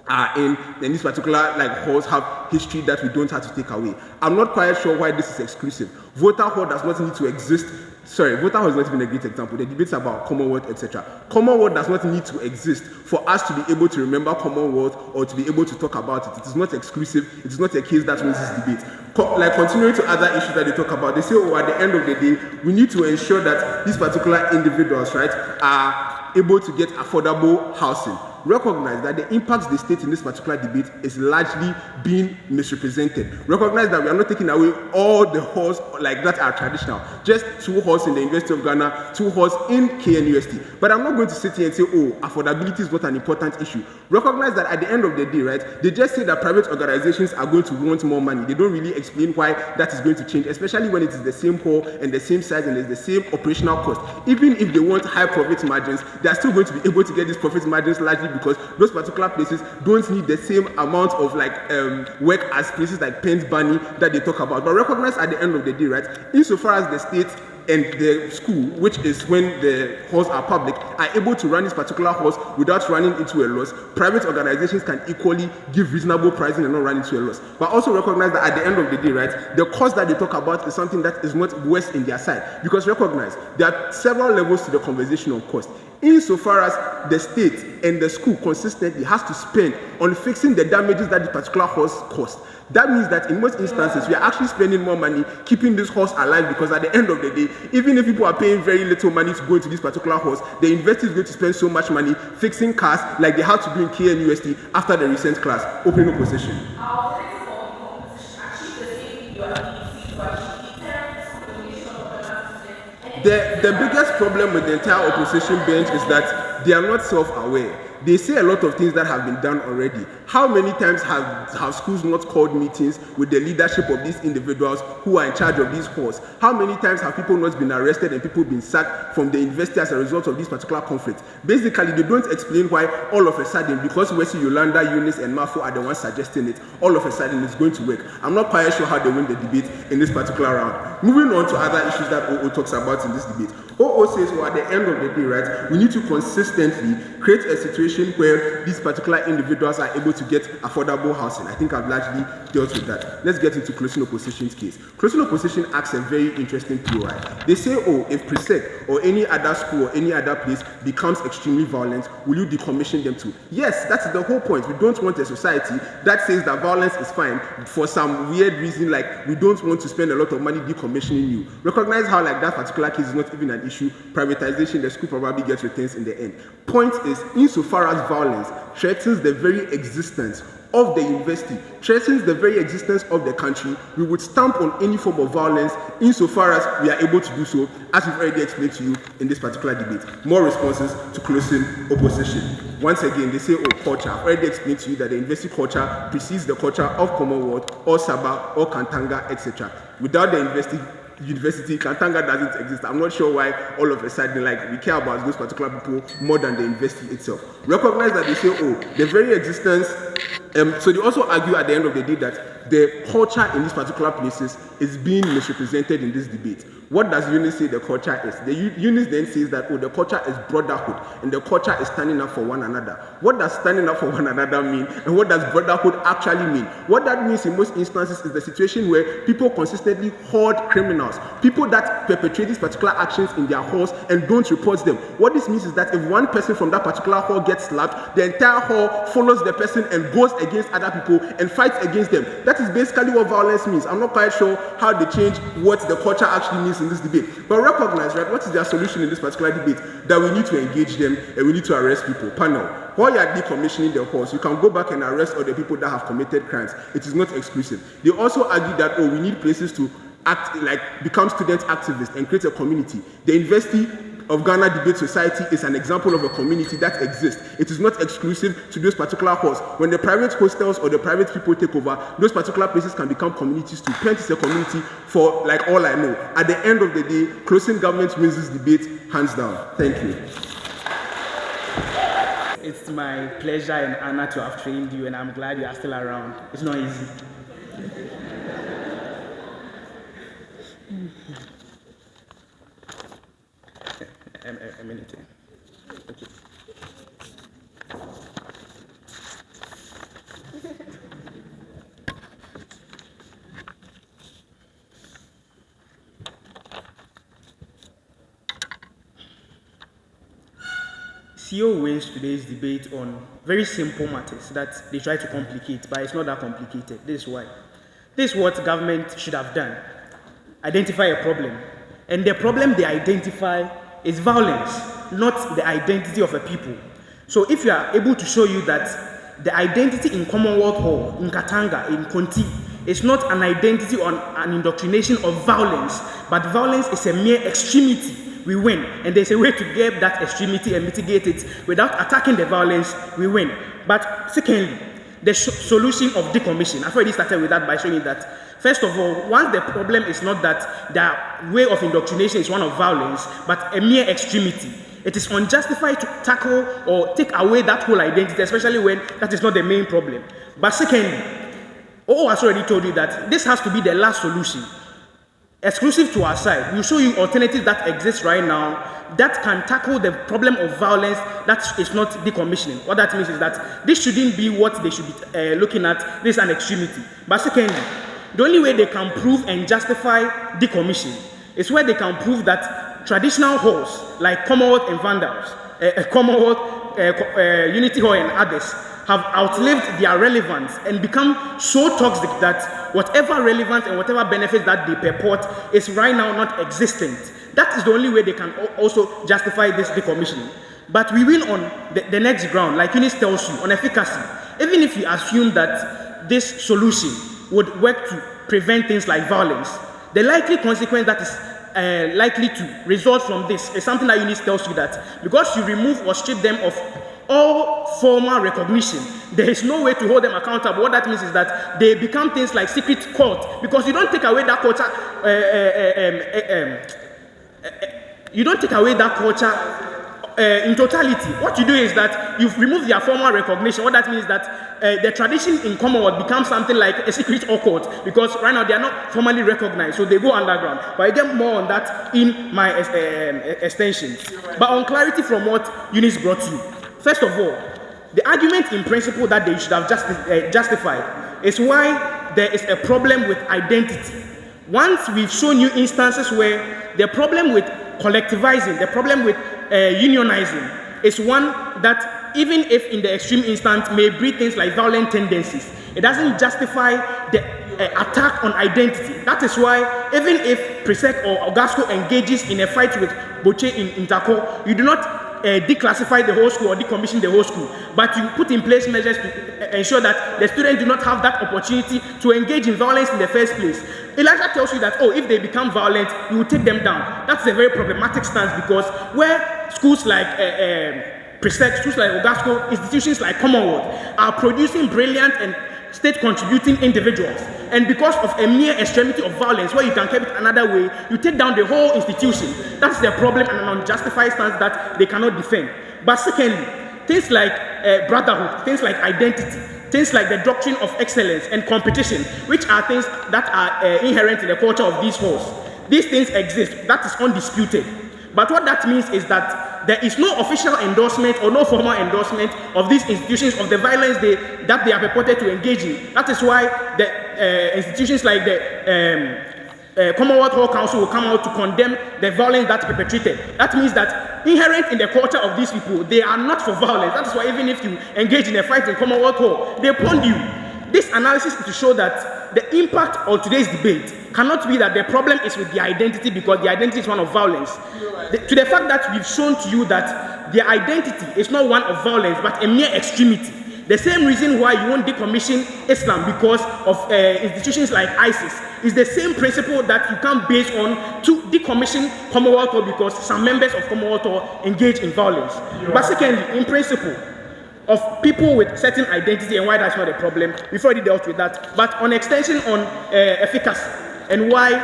are in, and these particular halls have history that we don't have to take away. I'm not quite sure why this is exclusive. Voter hall does not need to exist. Sorry, voter hall is not even a great example. The debates about Commonwealth, etc. Commonwealth does not need to exist for us to be able to remember Commonwealth or to be able to talk about it. It is not exclusive. It is not a case that wins this debate. Continuing to other issues that they talk about, they say, at the end of the day, we need to ensure that these particular individuals, are able to get affordable housing. Recognize that the impacts they state in this particular debate is largely being misrepresented. Recognize that we are not taking away all the halls that are traditional. Just 2 halls in the University of Ghana, 2 halls in KNUST. But I'm not going to sit here and say, affordability is not an important issue. Recognize that at the end of the day, they just say that private organizations are going to want more money. They don't really explain why that is going to change, especially when it is the same hall and the same size and it's the same operational cost. Even if they want high profit margins, they are still going to be able to get these profit margins largely because those particular places don't need the same amount of work as places like Penn's Bunny that they talk about. But recognize at the end of the day, insofar as the state and the school, which is when the halls are public, are able to run these particular halls without running into a loss, private organizations can equally give reasonable pricing and not run into a loss. But also recognize that at the end of the day, the cost that they talk about is something that is not worse in their side. Because recognize there are several levels to the conversation on cost. Insofar as the state and the school consistently has to spend on fixing the damages that the particular halls cost, that means that in most instances, we are actually spending more money keeping this halls alive, because at the end of the day, even if people are paying very little money to go into these particular halls, the university is going to spend so much money fixing cars like they had to do in KNUST after the recent class. Opening opposition. The biggest problem with the entire opposition bench is that they are not self-aware. They say a lot of things that have been done already. How many times have schools not called meetings with the leadership of these individuals who are in charge of these halls? How many times have people not been arrested and people been sacked from the university as a result of these particular conflicts? Basically, they don't explain why all of a sudden, because Wesley, Yolanda, Eunice, and Mafo are the ones suggesting it, all of a sudden it's going to work. I'm not quite sure how they win the debate in this particular round. Moving on to other issues that OO talks about in this debate. OO says, at the end of the day, we need to consistently create a situation where these particular individuals are able to get affordable housing. I think I've largely dealt with that. Let's get into closing opposition's case. Closing opposition asks a very interesting POI. They say, if PRESEC or any other school or any other place becomes extremely violent, will you decommission them too? Yes, that's the whole point. We don't want a society that says that violence is fine for some weird reason, like we don't want to spend a lot of money decommissioning you. Recognize how that particular case is not even an issue. Privatization, the school probably gets returns in the end. Point is, insofar as violence threatens the very existence of the university, threatens the very existence of the country, we would stamp on any form of violence insofar as we are able to do so, as we've already explained to you in this particular debate. More responses to closing opposition. Once again, they say, culture. I've already explained to you that the university culture precedes the culture of Commonwealth or Sarbah or Katanga, etc. Without the university, Katanga doesn't exist. I'm not sure why all of a sudden we care about those particular people more than the university itself. Recognize that they say, the very existence, so they also argue at the end of the day that the culture in these particular places is being misrepresented in this debate. What does UNIS say the culture is? The UNIS then says that, oh, the culture is brotherhood, and the culture is standing up for one another. What does standing up for one another mean, and what does brotherhood actually mean? What that means in most instances is the situation where people consistently hoard criminals, people that perpetrate these particular actions in their halls and don't report them. What this means is that if one person from that particular hall gets slapped, the entire hall follows the person and goes against other people and fights against them. That is basically what violence means. I'm not quite sure how they change what the culture actually means in this debate. But recognize, right, what is their solution in this particular debate? That we need to engage them and we need to arrest people. Panel, while you are decommissioning the halls, you can go back and arrest all the people that have committed crimes. It is not exclusive. They also argue that, oh, we need places to act, like become student activists and create a community. The University of Ghana Debate Society is an example of a community that exists. It is not exclusive to those particular halls. When the private hostels or the private people take over, those particular places can become communities too. Pent is a community for, like, all I know. At the end of the day, closing government wins this debate, hands down. Thank you. It's my pleasure and honor to have trained you, and I'm glad you are still around. It's not easy. A minute. Okay. CEO wins today's debate on very simple matters that they try to complicate, but it's not that complicated. This is why. This is what government should have done. Identify a problem. And the problem they identify is violence, not the identity of a people. So if you are able to show you that the identity in Commonwealth Hall, in Katanga, in Conti, is not an identity on an indoctrination of violence, but violence is a mere extremity, we win. And there's a way to get that extremity and mitigate it without attacking the violence, we win. But secondly, the solution of decommission. I've already started with that by showing that, first of all, once the problem is not that the way of indoctrination is one of violence, but a mere extremity, it is unjustified to tackle or take away that whole identity, especially when that is not the main problem. But secondly, OO has already told you that this has to be the last solution. Exclusive to our side, we'll show you alternatives that exist right now that can tackle the problem of violence that is not decommissioning. What that means is that this shouldn't be what they should be looking at. This is an extremity. But secondly, the only way they can prove and justify decommission is where they can prove that traditional halls like Commonwealth and Vandals, Commonwealth, Unity Hall and others have outlived their relevance and become so toxic that whatever relevance and whatever benefits that they purport is right now not existent. That is the only way they can also justify this decommissioning. But we win on the next ground, like Eunice tells you, on efficacy. Even if you assume that this solution would work to prevent things like violence, the likely consequence that is likely to result from this is something that Eunice tells you, that because you remove or strip them of all formal recognition, there is no way to hold them accountable. What that means is that they become things like secret cult, because you don't take away that culture. You don't take away that culture in totality. What you do is that you've removed their formal recognition. What that means is that the tradition in Commonwealth becomes something like a secret occult, because right now they are not formally recognized, so they go underground. But I get more on that in my extensions. But on clarity from what Eunice brought you, first of all, the argument in principle that they should have justified is why there is a problem with identity. Once we've shown you instances where the problem with collectivizing, the problem with unionizing is one that, even if in the extreme instance may breed things like violent tendencies, it doesn't justify the attack on identity. That is why even if Presec or Ogasco engages in a fight with Boche in Interco, you do not declassify the whole school or decommission the whole school, but you put in place measures to ensure that the students do not have that opportunity to engage in violence in the first place. Elisha tells you that, oh, if they become violent, you will take them down. That's a very problematic stance, because where schools like Presec, schools like Ogasco, institutions like Commonwealth are producing brilliant and state-contributing individuals, and because of a mere extremity of violence where you can keep it another way, you take down the whole institution. That's their problem and an unjustified stance that they cannot defend. But secondly, things like brotherhood, things like identity, things like the doctrine of excellence and competition, which are things that are inherent in the culture of these halls. These things exist, that is undisputed. But what that means is that there is no official endorsement or no formal endorsement of these institutions of the violence that they are purported to engage in. That is why the institutions like the Commonwealth Hall Council will come out to condemn the violence that's perpetrated. That means that inherent in the culture of these people, they are not for violence. That is why even if you engage in a fight in Commonwealth Hall, they pwn you. This analysis is to show that the impact of today's debate cannot be that the problem is with the identity because the identity is one of violence. To the fact that we've shown to you that the identity is not one of violence but a mere extremity. The same reason why you won't decommission Islam because of institutions like ISIS is the same principle that you can base on to decommission Commonwealth Hall because some members of Commonwealth Hall engage in violence. But secondly, in principle, of people with certain identity and why that's not a problem, we've already dealt with that. But on extension on efficacy and why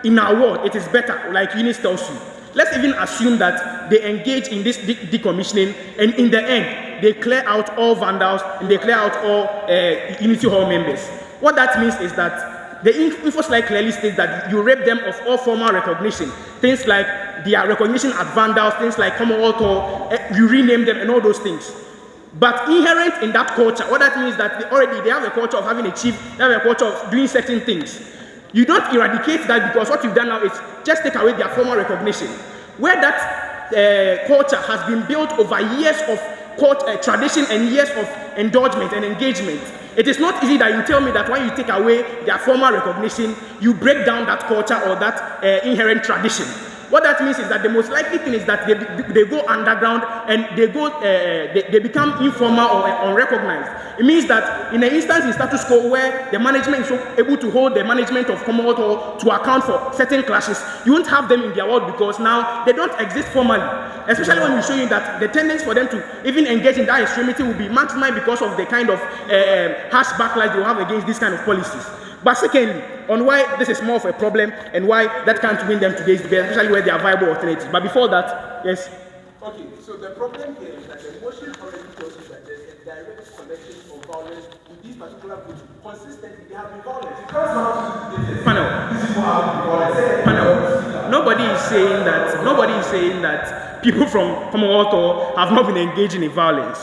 in our world it is better, like Eunice tells you, let's even assume that they engage in this decommissioning and in the end, they clear out all vandals and they clear out all Unity Hall members. What that means is that the info slide clearly states that you rape them of all formal recognition. Things like their recognition at vandals, things like Commonwealth Hall, you rename them and all those things. But inherent in that culture, what that means is that they have a culture of having a chief, they have a culture of doing certain things. You don't eradicate that because what you've done now is just take away their formal recognition. Where that culture has been built over years of tradition and years of indulgence and engagement, it is not easy that you tell me that when you take away their formal recognition, you break down that culture or that inherent tradition. What that means is that the most likely thing is that they go underground and they become informal or unrecognized. It means that in an instance in status quo where the management is able to hold the management of Commonwealth Hall to account for certain clashes, you won't have them in their world because now they don't exist formally. Especially when we show you that the tendency for them to even engage in that extremity will be maximized because of the kind of harsh backlash they will have against these kind of policies. But secondly, on why this is more of a problem and why that can't win them today's debate, especially where they are viable alternatives. But before that, yes. Okay, so the problem here is that the motion already tells you that there's a direct connection of violence with these particular groups. Consistently, they have been violent. Panel. Nobody is saying that people from Commonwealth Hall have not been engaging in violence.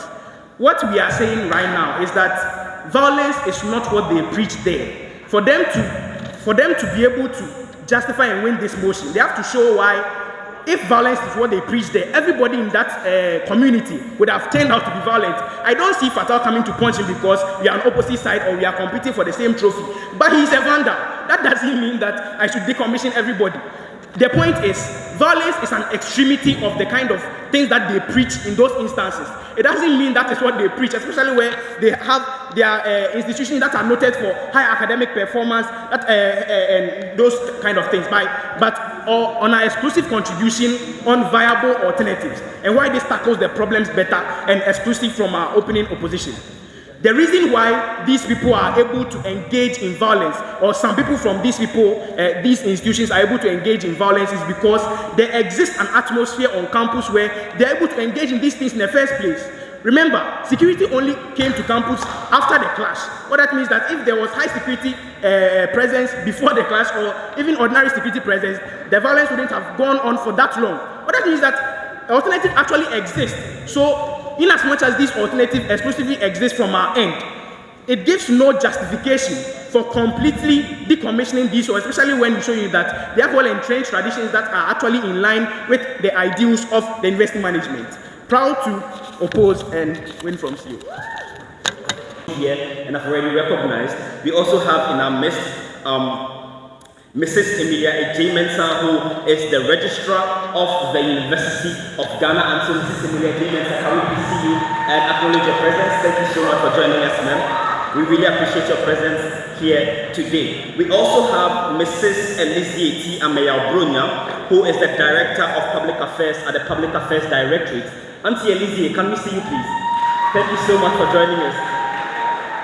What we are saying right now is that violence is not what they preach there. For them to be able to justify and win this motion, they have to show why, if violence is what they preach there, everybody in that community would have turned out to be violent. I don't see Fattaw coming to punch him because we are on opposite side or we are competing for the same trophy. But he's a vandal. That doesn't mean that I should decommission everybody. The point is, violence is an extremity of the kind of things that they preach in those instances. It doesn't mean that is what they preach, especially where they have their institutions that are noted for high academic performance, and those kind of things. But on our exclusive contribution on viable alternatives and why this tackles the problems better and exclusive from our opening opposition. The reason why these people are able to engage in violence, or some people from these these institutions are able to engage in violence, is because there exists an atmosphere on campus where they're able to engage in these things in the first place. Remember, security only came to campus after the clash. What that means that if there was high security presence before the clash, or even ordinary security presence, the violence wouldn't have gone on for that long. What that means that alternative actually exists. So, in as much as this alternative exclusively exists from our end, it gives no justification for completely decommissioning these, especially when we show you that they have well-entrenched traditions that are actually in line with the ideals of the university management. Proud to oppose and win from CEO. Here, and I've already recognized, we also have in our midst Mrs. Emilia J. Mensah, who is the registrar of the University of Ghana. And so, Mrs. Emilia J. Mensah, can we please see you and acknowledge your presence? Thank you so much for joining us, ma'am. We really appreciate your presence here today. We also have Mrs. Elisha T. Ameya, who is the Director of Public Affairs at the Public Affairs Directorate. Auntie Elisha, can we see you, please? Thank you so much for joining us.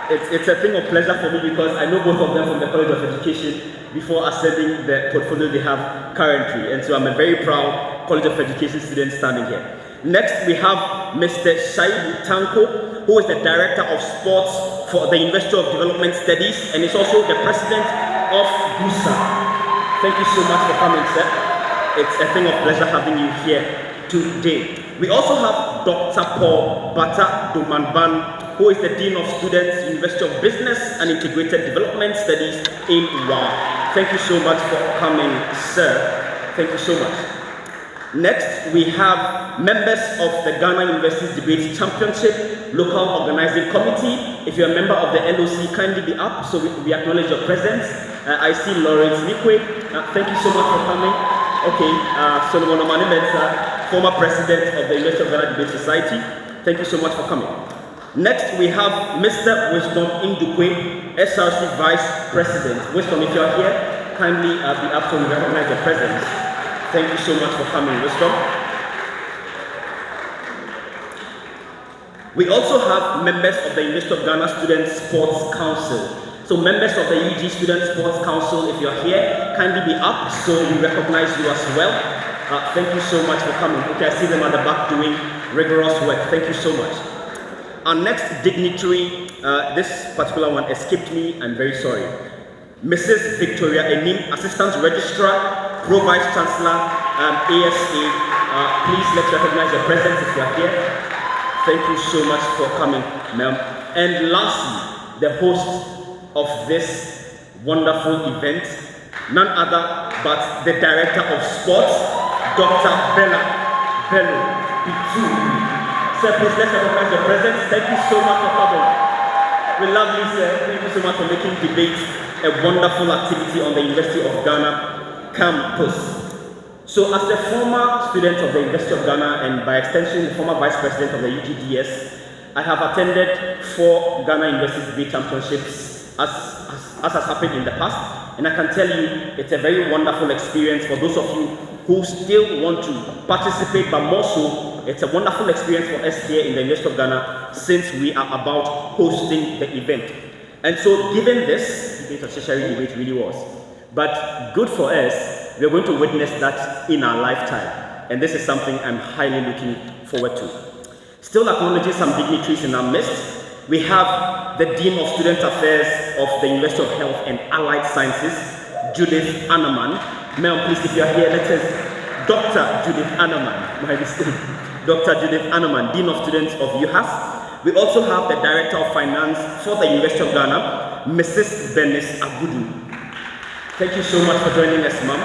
It's a thing of pleasure for me because I know both of them from the College of Education before ascending the portfolio they have currently. And so I'm a very proud College of Education student standing here. Next, we have Mr. Shaibu Tanko, who is the Director of Sports for the University of Development Studies, and is also the president of BUSA. Thank you so much for coming, sir. It's a thing of pleasure having you here today. We also have Dr. Paul Bata Dumanban, who is the Dean of Students, University of Business and Integrated Development Studies in WA. Thank you so much for coming, sir. Thank you so much. Next, we have members of the Ghana Universities Debate Championship Local Organizing Committee. If you're a member of the LOC, kindly be up, so we acknowledge your presence. I see Lawrence Nikwe. Thank you so much for coming. Okay, Solomon Omani Mensah, former president of the University of Ghana Debate Society. Thank you so much for coming. Next, we have Mr. Wisdom Indukwe, SRC Vice President. Wisdom, if you're here, kindly be up so we recognize your presence. Thank you so much for coming, Wisdom. We also have members of the University of Ghana Student Sports Council. So members of the UG Student Sports Council, if you're here, kindly be up so we recognize you as well. Thank you so much for coming. Okay, I see them at the back doing rigorous work. Thank you so much. Our next dignitary, this particular one escaped me, I'm very sorry. Mrs. Victoria Enim, Assistant Registrar, Pro Vice Chancellor, ASA. Please let's recognize your presence if you are here. Thank you so much for coming, ma'am. And lastly, the host of this wonderful event, none other but the Director of Sports, Dr. Bella Bello Pitu. Sir, please let's recognize your presence. Thank you so much for coming. We love you, sir. Thank you so much for making debate a wonderful activity on the University of Ghana campus. So as a former student of the University of Ghana and by extension the former vice president of the UGDS, I have attended 4 Ghana University Debate Championships as has happened in the past, and I can tell you it's a very wonderful experience for those of you who still want to participate, but more so, it's a wonderful experience for us here in the University of Ghana since we are about hosting the event. And so given this, debate or tertiary debate really was, but good for us, we're going to witness that in our lifetime, and this is something I'm highly looking forward to. Still acknowledging some dignitaries in our midst, we have the Dean of Student Affairs of the University of Health and Allied Sciences, Judith Anum. Ma'am, please, if you're here, let us, Dr. Judith Anum, my mistake. Dr. Judith Anum, Dean of Students of UHAS. We also have the Director of Finance for the University of Ghana, Mrs. Bernice Abdul. Thank you so much for joining us, ma'am.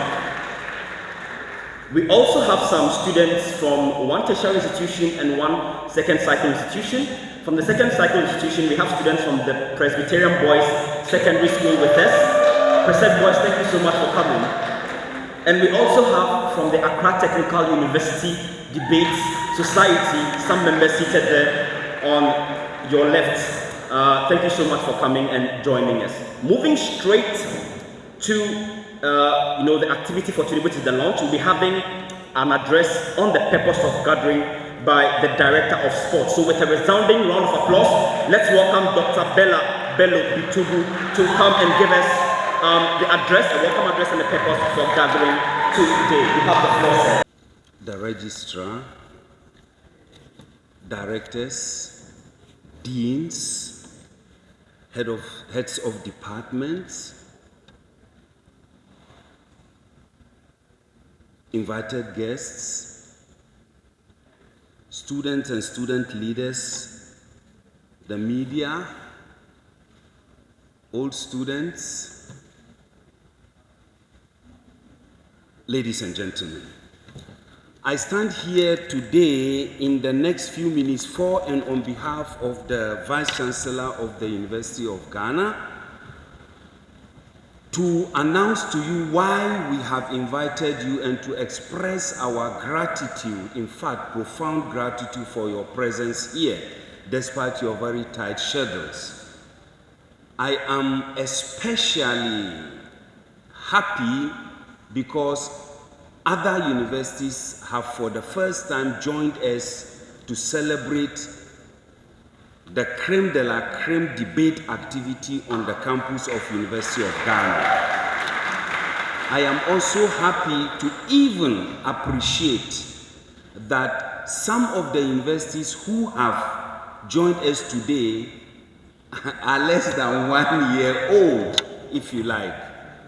We also have some students from one tertiary institution and one second cycle institution. From the second cycle institution, we have students from the Presbyterian Boys Secondary School with us. Present Boys, thank you so much for coming. And we also have from the Accra Technical University Debate Society, some members seated there on your left. Thank you so much for coming and joining us. Moving straight to the activity for today, which is the launch, we'll be having an address on the purpose of gathering by the Director of Sports. So with a resounding round of applause, let's welcome Dr. Bella Bello Bitugu to come and give us the address, a welcome address on the purpose for gathering today. We have the floor, sir. The registrar, directors, deans, heads of departments, invited guests, students and student leaders, the media, old students, ladies and gentlemen. I stand here today in the next few minutes for and on behalf of the Vice Chancellor of the University of Ghana to announce to you why we have invited you and to express our gratitude, in fact, profound gratitude for your presence here, despite your very tight schedules. I am especially happy because other universities have for the first time joined us to celebrate the creme de la creme debate activity on the campus of University of Ghana. I am also happy to even appreciate that some of the universities who have joined us today are less than 1 year old, if you like.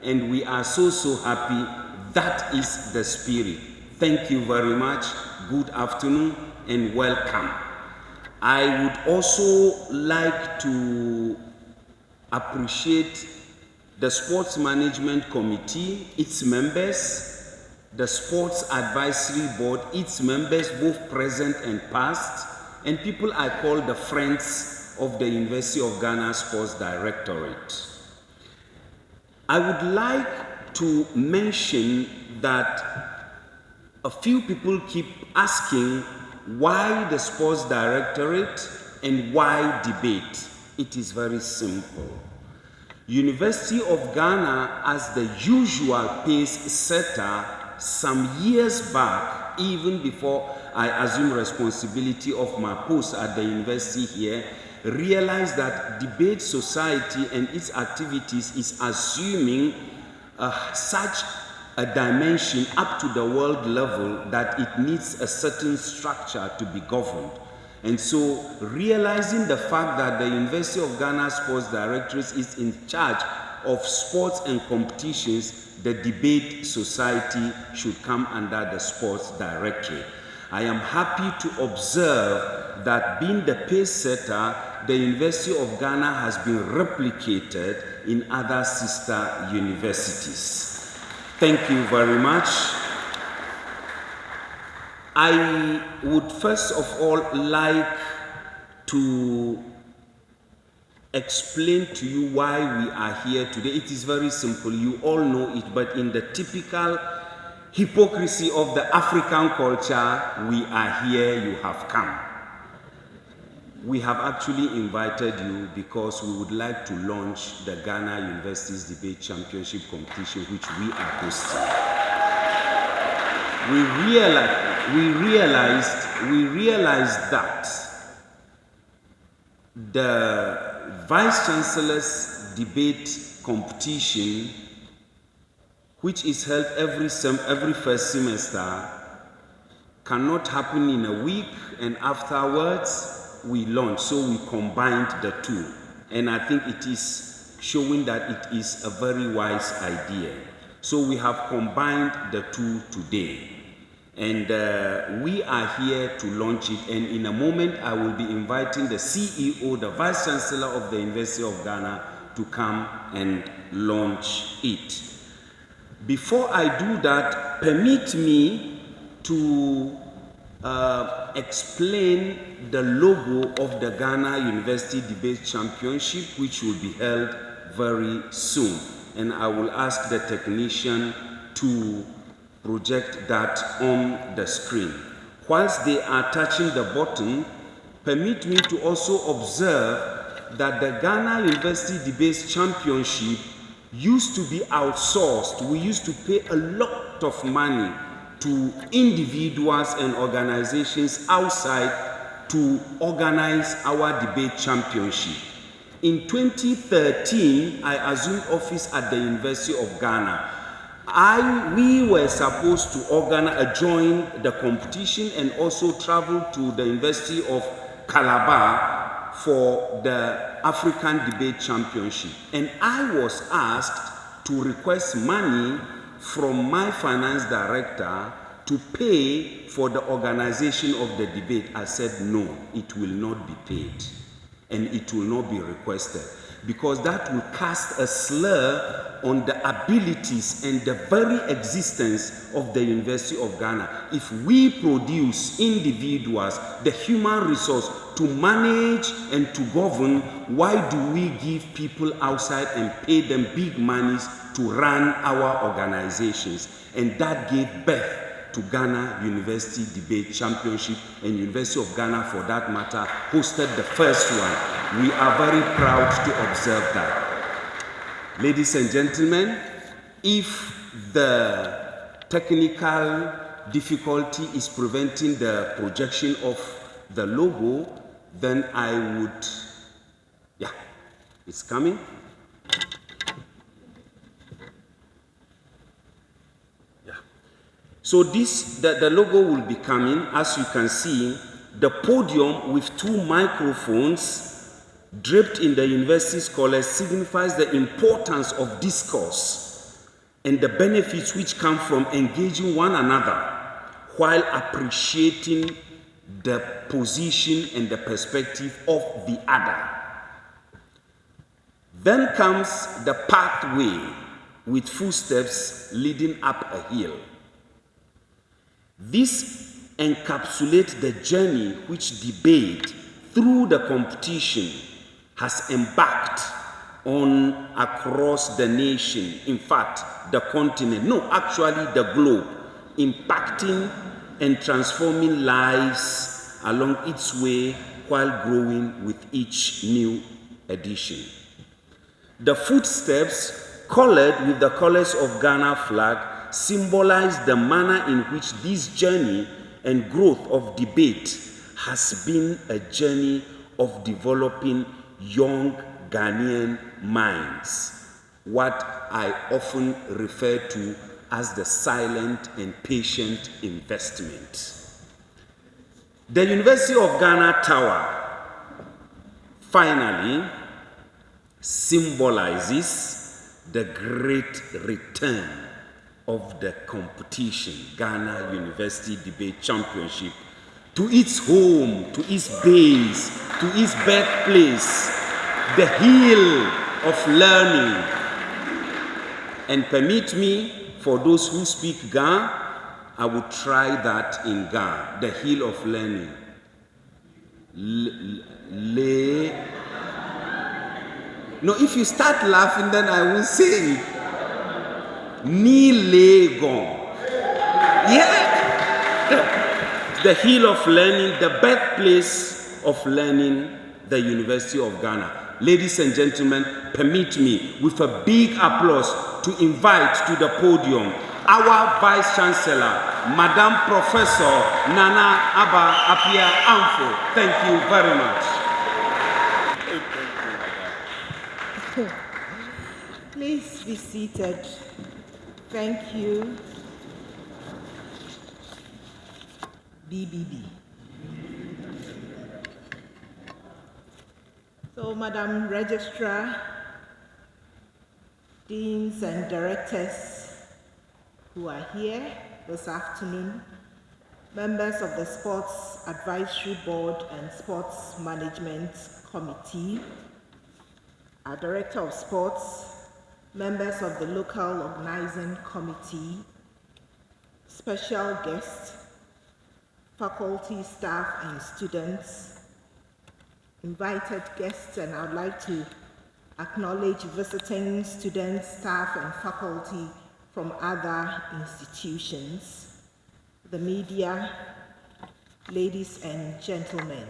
And we are so happy. That is the spirit. Thank you very much. Good afternoon and welcome. I would also like to appreciate the Sports Management Committee, its members, the Sports Advisory Board, its members, both present and past, and people I call the friends of the University of Ghana Sports Directorate. I would like to mention that a few people keep asking why the Sports Directorate and why debate. It is very simple. University of Ghana, as the usual pace setter, some years back, even before I assumed responsibility of my post at the university here, realized that debate society and its activities is assuming such a dimension up to the world level that it needs a certain structure to be governed. And so, realizing the fact that the University of Ghana Sports Directorate is in charge of sports and competitions, the debate society should come under the Sports Directorate. I am happy to observe that being the pace setter, the University of Ghana has been replicated in other sister universities. Thank you very much. I would first of all like to explain to you why we are here today. It is very simple. You all know it, but in the typical hypocrisy of the African culture, we are here, you have come. We have actually invited you because we would like to launch the Ghana Universities Debate Championship competition, which we are hosting. We realized that the Vice Chancellor's debate competition, which is held every first semester, cannot happen in a week, and afterwards we launch. So we combined the two, and I think it is showing that it is a very wise idea. So we have combined the two today. And we are here to launch it, and in a moment I will be inviting the CEO, the Vice Chancellor of the University of Ghana, to come and launch it. Before I do that, permit me to explain the logo of the Ghana University Debate Championship, which will be held very soon. And I will ask the technician to project that on the screen. Whilst they are touching the button, permit me to also observe that the Ghana University Debates Championship used to be outsourced. We used to pay a lot of money to individuals and organizations outside to organize our debate championship. In 2013, I assumed office at the University of Ghana. We were supposed to join the competition and also travel to the University of Calabar for the African Debate Championship. And I was asked to request money from my finance director to pay for the organization of the debate. I said, no, it will not be paid and it will not be requested, because that will cast a slur on the abilities and the very existence of the University of Ghana. If we produce individuals, the human resource to manage and to govern, why do we give people outside and pay them big monies to run our organizations? And that gave birth to Ghana University Debate Championship, and University of Ghana, for that matter, hosted the first one. We are very proud to observe that. Ladies and gentlemen, if the technical difficulty is preventing the projection of the logo, then I would, it's coming. So the logo will be coming. As you can see, the podium with two microphones, draped in the university scholars signifies the importance of discourse and the benefits which come from engaging one another while appreciating the position and the perspective of the other. Then comes the pathway with footsteps leading up a hill. This encapsulates the journey which debate through the competition has embarked on across the nation, in fact, the continent, no, actually the globe, impacting and transforming lives along its way while growing with each new edition. The footsteps, colored with the colors of Ghana flag, symbolize the manner in which this journey and growth of debate has been a journey of developing young Ghanaian minds, what I often refer to as the silent and patient investment. The University of Ghana Tower finally symbolizes the great return of the competition, Ghana University Debate Championship, to its home, to its base, to its birthplace, the hill of learning. And permit me, for those who speak Ga, I will try that in Ga, the hill of learning. No, if you start laughing, then I will say Ni Le Gon. Yeah. The hill of learning, the birthplace of learning, the University of Ghana. Ladies and gentlemen, permit me, with a big applause, to invite to the podium our Vice Chancellor, Madam Professor Nana Aba Apia Amfo. Thank you very much. Please be seated. Thank you. BBB. So, Madam Registrar, Deans and Directors who are here this afternoon, members of the Sports Advisory Board and Sports Management Committee, our Director of Sports, members of the Local Organizing Committee, special guests, faculty, staff, and students, invited guests, and I would like to acknowledge visiting students, staff, and faculty from other institutions, the media, ladies and gentlemen.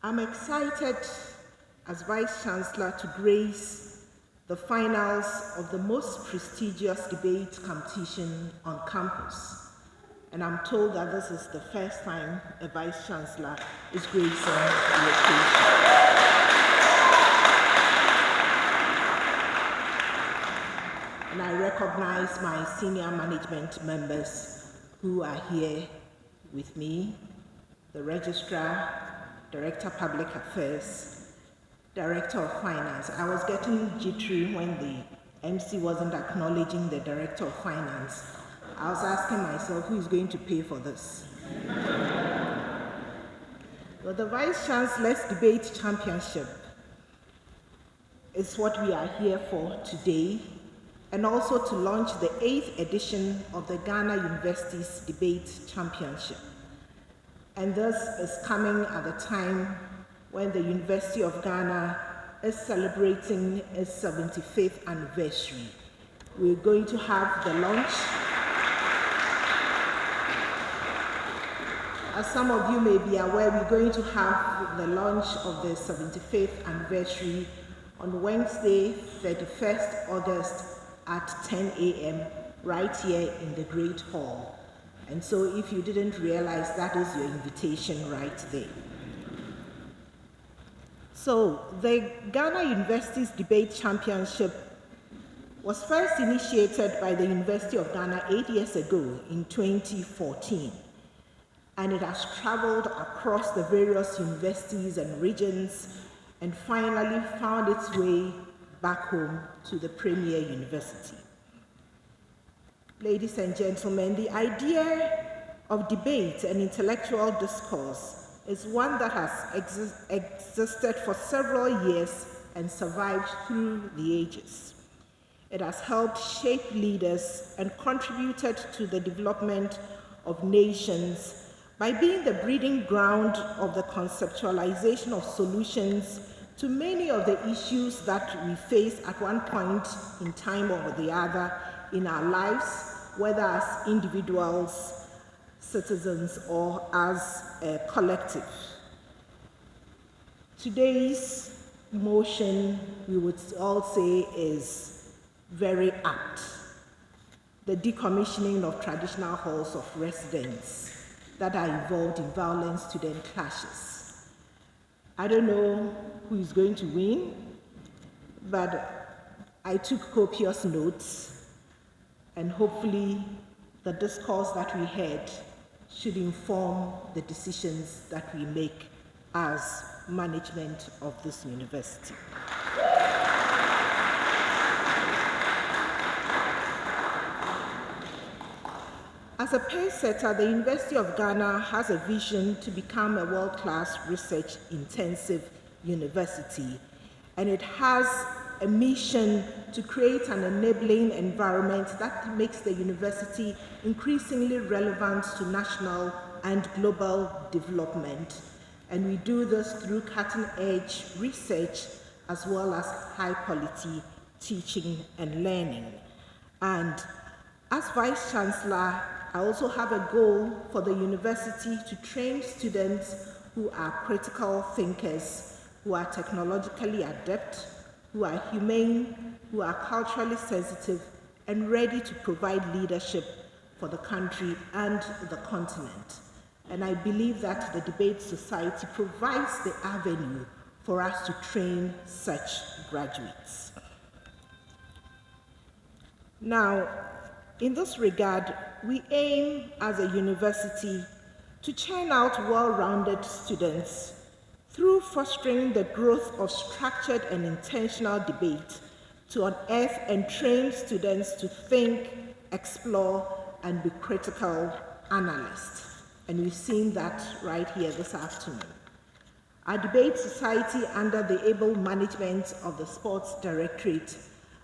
I'm excited as Vice Chancellor to grace the finals of the most prestigious debate competition on campus. And I'm told that this is the first time a Vice Chancellor is gracing the occasion. And I recognize my senior management members who are here with me, the Registrar, Director of Public Affairs, Director of Finance. I was getting jittery when the MC wasn't acknowledging the Director of Finance. I was asking myself, who is going to pay for this? Well, the Vice Chancellor's Debate Championship is what we are here for today, and also to launch the 8th edition of the Ghana University's Debate Championship. And this is coming at a time when the University of Ghana is celebrating its 75th anniversary. We're going to have the launch. As some of you may be aware, we're going to have the launch of the 75th anniversary on Wednesday, 31st August at 10 a.m. right here in the Great Hall. And so if you didn't realize, that is your invitation right there. So the Ghana University's Debate Championship was first initiated by the University of Ghana 8 years ago in 2014. and it has traveled across the various universities and regions and finally found its way back home to the premier university. Ladies and gentlemen, the idea of debate and intellectual discourse is one that has existed for several years and survived through the ages. It has helped shape leaders and contributed to the development of nations by being the breeding ground of the conceptualization of solutions to many of the issues that we face at one point in time or the other in our lives, whether as individuals, citizens, or as a collective. Today's motion, we would all say, is very apt. The decommissioning of traditional halls of residence that are involved in violent student clashes. I don't know who is going to win, but I took copious notes, and hopefully the discourse that we had should inform the decisions that we make as management of this university. As a pace-setter, the University of Ghana has a vision to become a world-class research-intensive university, and it has a mission to create an enabling environment that makes the university increasingly relevant to national and global development. And we do this through cutting-edge research as well as high-quality teaching and learning. And as Vice-Chancellor, I also have a goal for the university to train students who are critical thinkers, who are technologically adept, who are humane, who are culturally sensitive, and ready to provide leadership for the country and the continent. And I believe that the Debate Society provides the avenue for us to train such graduates. Now, in this regard, we aim as a university to churn out well-rounded students through fostering the growth of structured and intentional debate to unearth and train students to think, explore, and be critical analysts. And we've seen that right here this afternoon. Our Debate Society, under the able management of the Sports Directorate,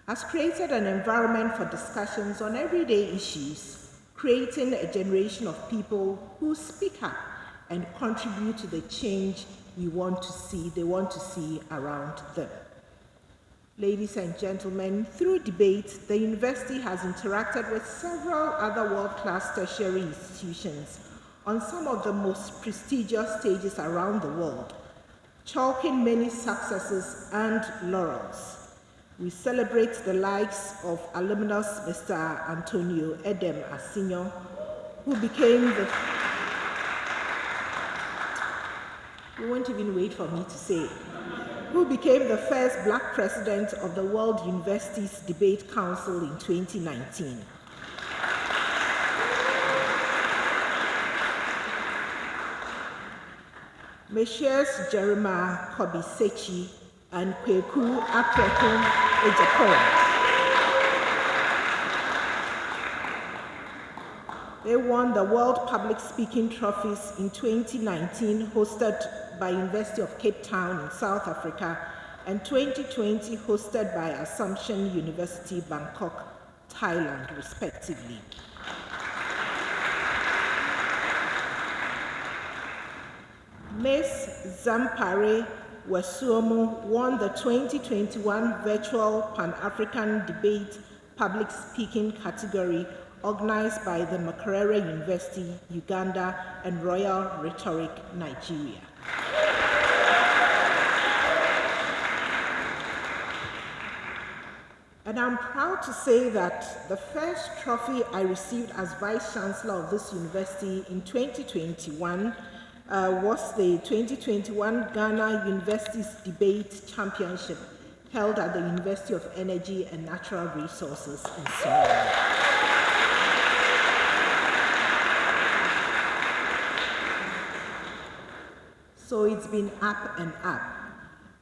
has created an environment for discussions on everyday issues, creating a generation of people who speak up and contribute to the change they want to see around them. Ladies and gentlemen, through debate, the university has interacted with several other world-class tertiary institutions on some of the most prestigious stages around the world, chalking many successes and laurels. We celebrate the likes of alumnus Mr. Antonio Edem Asinyo, who became the... You won't even wait for me to say it. Who became the first Black president of the World Universities Debate Council in 2019. Messieurs Jeremiah Kobisechi and Kweku Aprekum Ejapon. They won the World Public Speaking Trophies in 2019, hosted by University of Cape Town in South Africa, and 2020, hosted by Assumption University, Bangkok, Thailand, respectively. Ms. Zempare Wesoamo won the 2021 Virtual Pan-African Debate Public Speaking category organized by the Makerere University, Uganda, and Royal Rhetoric, Nigeria. And I'm proud to say that the first trophy I received as Vice-Chancellor of this university in 2021 was the 2021 Ghana Universities Debate Championship held at the University of Energy and Natural Resources in Seoul. so it's been up and up.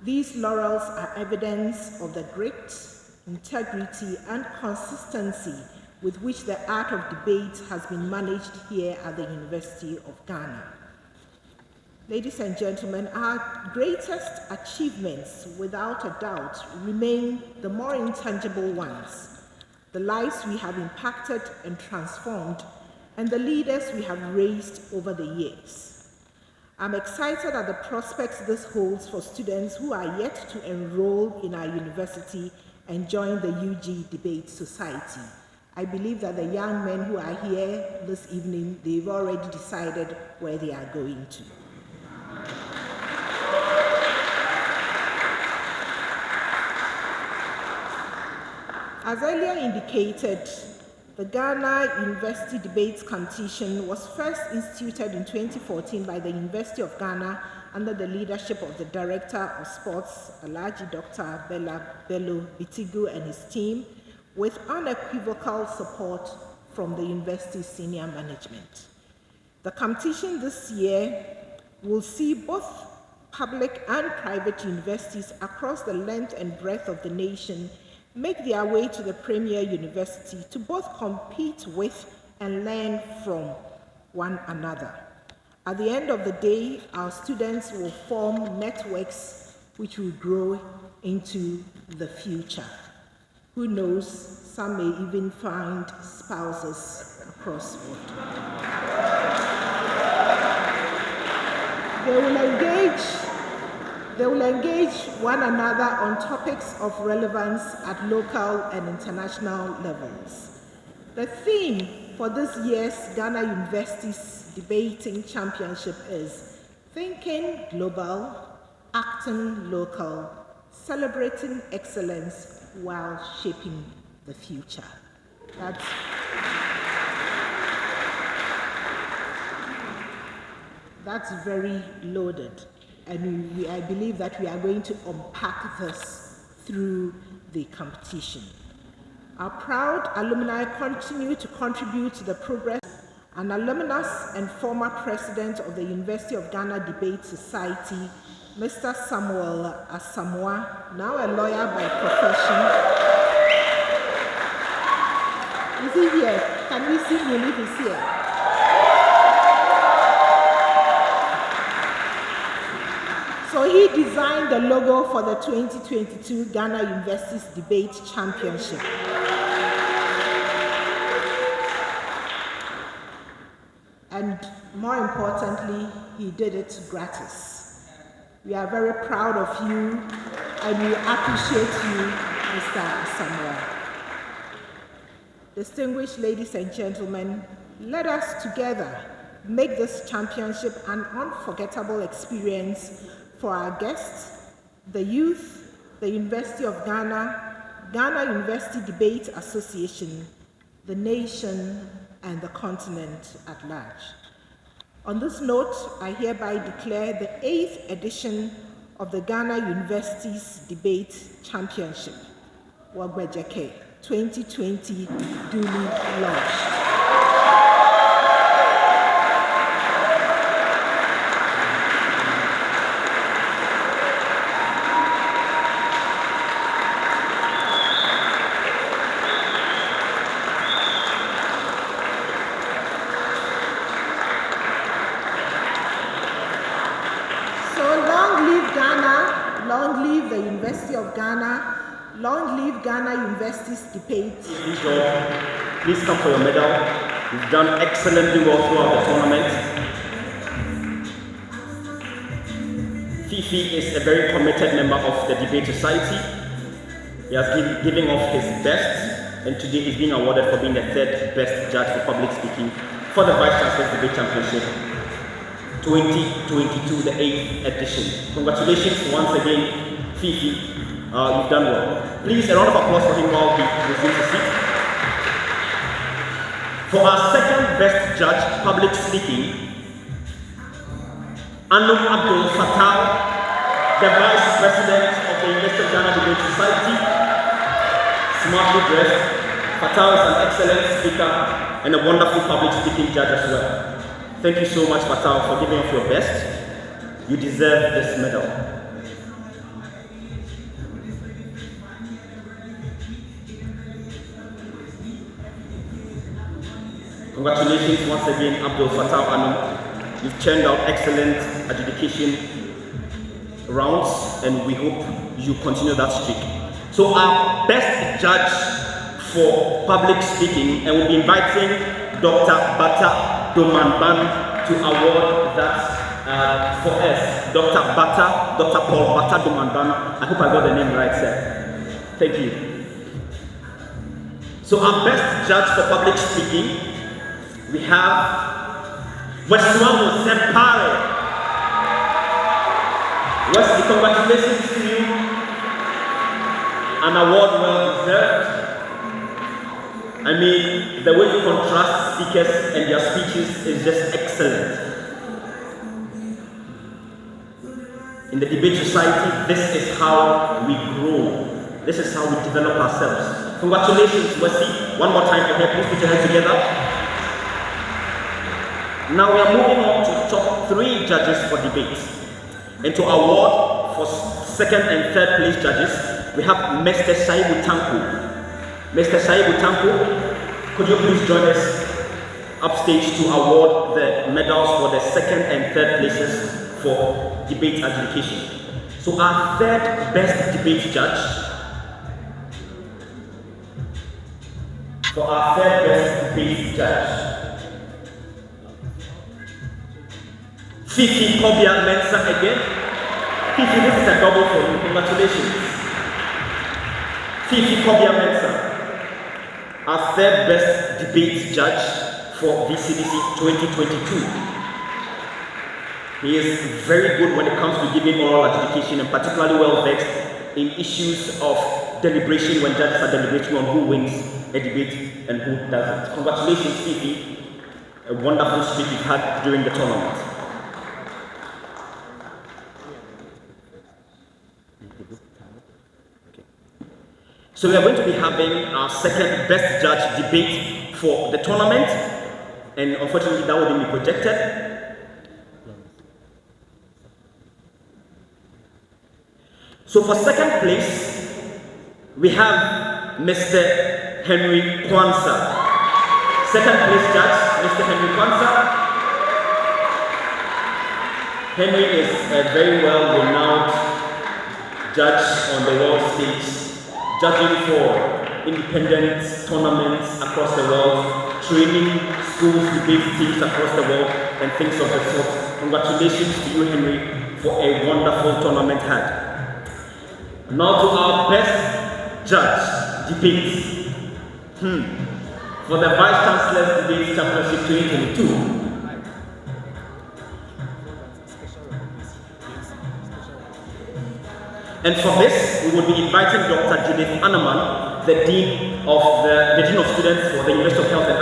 These laurels are evidence of the grit, integrity, and consistency with which the art of debate has been managed here at the University of Ghana. Ladies and gentlemen, our greatest achievements, without a doubt, remain the more intangible ones, the lives we have impacted and transformed, and the leaders we have raised over the years. I'm excited at the prospects this holds for students who are yet to enroll in our university and join the UG Debate Society. I believe that the young men who are here this evening, they've already decided where they are going to. As earlier indicated, the Ghana University Debates Competition was first instituted in 2014 by the University of Ghana under the leadership of the Director of Sports, Alhaji Dr. Bello Bitigu and his team, with unequivocal support from the university's senior management. The competition this year will see both public and private universities across the length and breadth of the nation make their way to the premier university to both compete with and learn from one another. At the end of the day, our students will form networks which will grow into the future. Who knows, some may even find spouses across water. They will engage one another on topics of relevance at local and international levels. The theme for this year's Ghana University's Debating Championship is Thinking Global, Acting Local, Celebrating Excellence while Shaping the Future. That's very loaded. And I believe that we are going to unpack this through the competition. Our proud alumni continue to contribute to the progress. An alumnus and former president of the University of Ghana Debate Society, Mr. Samuel Asamoah, now a lawyer by profession. Is he here? Can we see him if he's here? So he designed the logo for the 2022 Ghana University's Debate Championship. And more importantly, he did it gratis. We are very proud of you and we appreciate you, Mr. Asamoah. Distinguished ladies and gentlemen, let us together make this championship an unforgettable experience for our guests, the youth, the University of Ghana, Ghana University Debate Association, the nation, and the continent at large. On this note, I hereby declare the 8th edition of the Ghana University's Debate Championship, Wagbejeke 2020, duly launched. Long live Ghana University's Debate. Please come for your medal. You've done excellently well throughout the tournament. Fifi is a very committed member of the Debate Society. He has given off his best, and today he's being awarded for being the 3rd best judge for public speaking for the Vice Chancellor's Debate Championship 2022, the 8th edition. Congratulations once again, Fifi. You've done well. Please, a round of applause for him while he resumes his seat. For our 2nd best judge, public speaking, Anum Abdul Fattaw, the Vice President of the University of Ghana Debate Society, smartly dressed. Fattaw is an excellent speaker and a wonderful public speaking judge as well. Thank you so much, Fattaw, for giving off your best. You deserve this medal. Congratulations once again, Abdul, Fattaw, Anum. You've churned out excellent adjudication rounds, and we hope you continue that streak. So our best judge for public speaking, and we'll be inviting Dr. Bata Domanban to award that for us. Dr. Paul Bata Domanban. I hope I got the name right, sir. Thank you. So our best judge for public speaking, we have Wesoamo Zempare. Wesley, congratulations to you. An award well deserved. I mean, the way you contrast speakers and their speeches is just excellent. In the debate society, this is how we grow. This is how we develop ourselves. Congratulations, Wesley. One more time for her. Please put your hands together. Now we are moving on to top 3 judges for debates. And to award for second and third place judges, we have Mr. Saibu Tanku. Mr. Saibu Tanku, could you please join us upstage to award the medals for the second and third places for debate adjudication. So our third best debate judge, Fifi Kobia Mensah again. Fifi, this is a double for you. Congratulations. Fifi Kobia Mensah, our third best debate judge for VCDC 2022. He is very good when it comes to giving oral adjudication, and particularly well versed in issues of deliberation when judges are deliberating on who wins a debate and who doesn't. Congratulations, Fifi. A wonderful streak you've had during the tournament. So we are going to be having our second best judge debate for the tournament, and unfortunately that wouldn't be projected. So for second place, we have Mr. Henry Kwanzaa. Second place judge, Mr. Henry Kwanzaa. Henry is a very well-renowned judge on the world stage, judging for independent tournaments across the world, training schools, debate teams across the world, and things of the sort. Congratulations to you, Henry, for a wonderful tournament had. Now to our best judge debate for the Vice Chancellor's Debate Championship 2022. And for this, we will be inviting Dr. Judith Anum, the Dean of Students for the University of Health and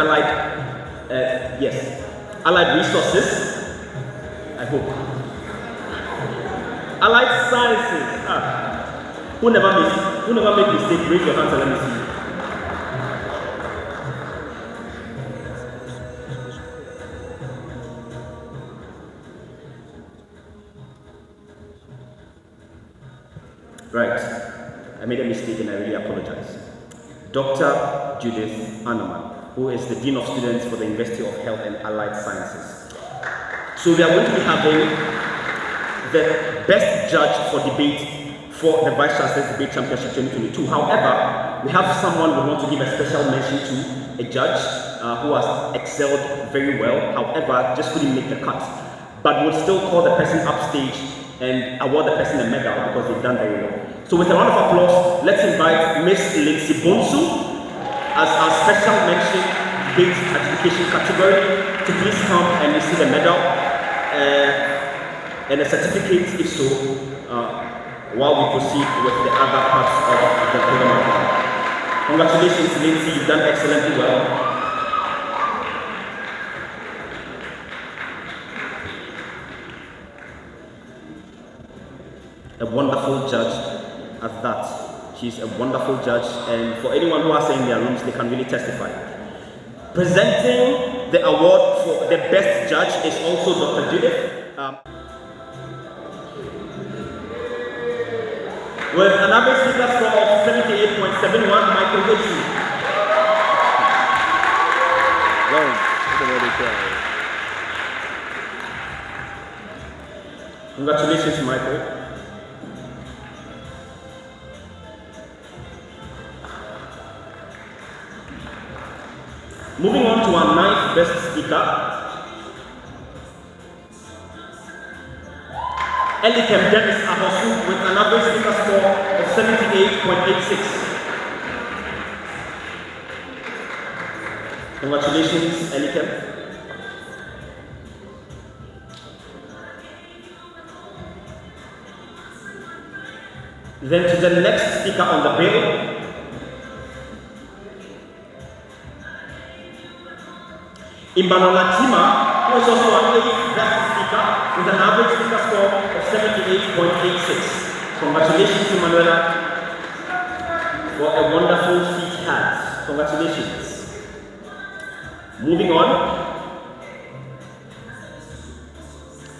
Allied Resources. I hope. Allied Sciences. Who never make mistake? Raise your hands and let me see. Right, I made a mistake and I really apologize. Dr. Judith Anum, who is the Dean of Students for the University of Health and Allied Sciences. So we are going to be having the best judge for debate for the Vice Chancellor's Debate Championship 2022. However, we have someone we want to give a special mention to, a judge who has excelled very well, however, just couldn't make the cut. But we'll still call the person upstage and award the person a medal because they've done very well. So with a round of applause, let's invite Miss Lindsay Bonsu as our special mention debate adjudication category to please come and receive a medal and a certificate if so, while we proceed with the other parts of the program. Congratulations, Lindsay, you've done excellently well. A wonderful judge at that. She's a wonderful judge, and for anyone who has her in their rooms, they can really testify. Presenting the award for the best judge is also Dr. Judith. with an average speaker score of 78.71, Michael Owusu. Congratulations, Michael. Moving on to our 9th best speaker, Elisha Dennis Owusu with an average speaker score of 78.86. Congratulations, Elisha. Then to the next speaker on the bill, Imbalola Tima, who is also an 8th best speaker with an average speaker score of 78.86. Congratulations to Manuela for a wonderful feat hat. Congratulations. Moving on.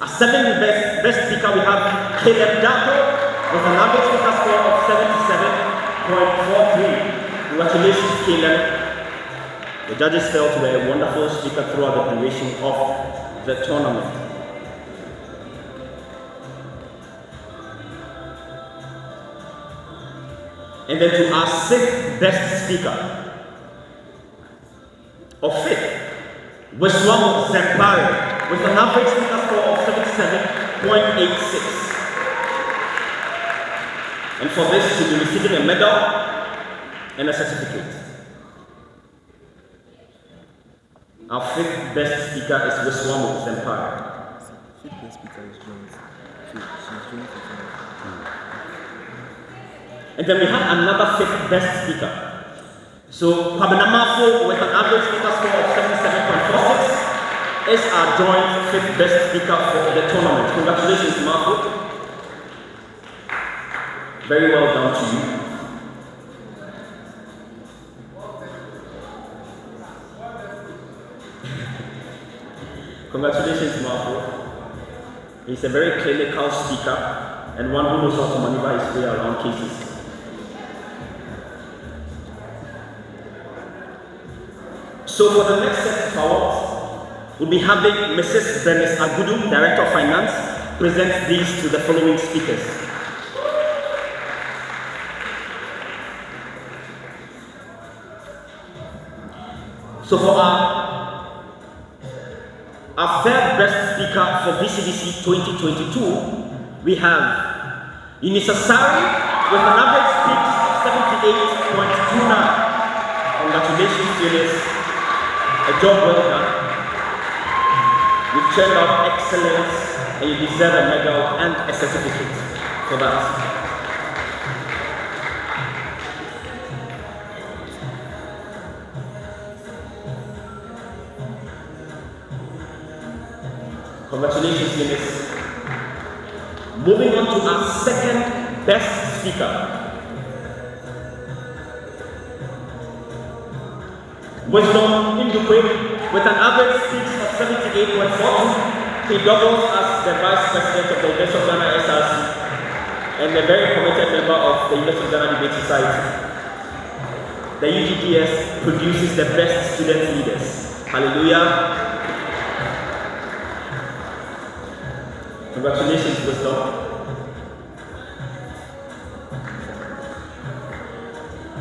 As 7th best speaker, we have Calem Darko with an average speaker score of 77.43. Congratulations, Calem. The judges felt you were a wonderful speaker throughout the duration of the tournament. And then to our 6th best speaker, or 5th, Wesoamo Zempare with an average speaker score of 77.86. And for this, she'll be receiving a medal and a certificate. Our 5th best speaker is Wesoamo Zempare. 5th best speaker is joined. And then we have another 5th best speaker. So Pabanamafo with an average speaker score of 77.46 is our joint 5th best speaker for the tournament. Congratulations, Mafo. Very well done to you. Congratulations, Marco. He's a very clinical speaker and one who knows how to maneuver his way around cases. So for the next set of awards, we'll be having Mrs. Bernice Agudu, Director of Finance, present these to the following speakers. So for our third best speaker for VCDC 2022, we have Mensah Sarbah with an average speech of 78.29. Congratulations, Eunice. A job well done. You've turned out excellence and you deserve a medal and a certificate for that. Congratulations, Eunice. Moving on to our 2nd best speaker. Wisdom Indukwe with an average speech of 78.42. He doubles as the Vice President of the University of Ghana SRC and a very committed member of the University of Ghana Debate Society. The UGDS produces the best student leaders. Hallelujah. Congratulations, Wisdom.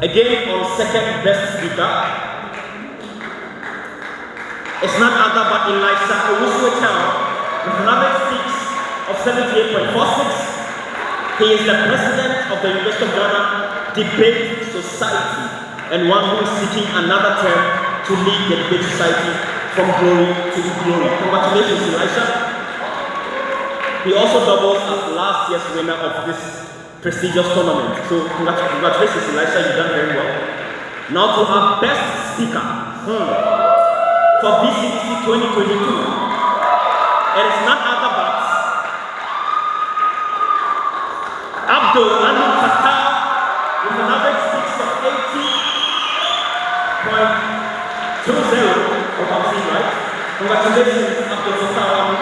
Again, on 2nd best speaker, it's none other but Elisha Owusu with an average speech of 78.46. He is the president of the University of Ghana Debate Society and one who is seeking another term to lead the Debate Society from glory to glory. Congratulations, Elisha. He also doubles as last year's winner of this prestigious tournament. So congratulations, Elisha, you've done very well. Now to our best speaker for VCDC 2022. It is none other but Abdul Anum Fattaw with an average speech of 80.20. Hope I'm saying right. Congratulations, Abdul Fattaw.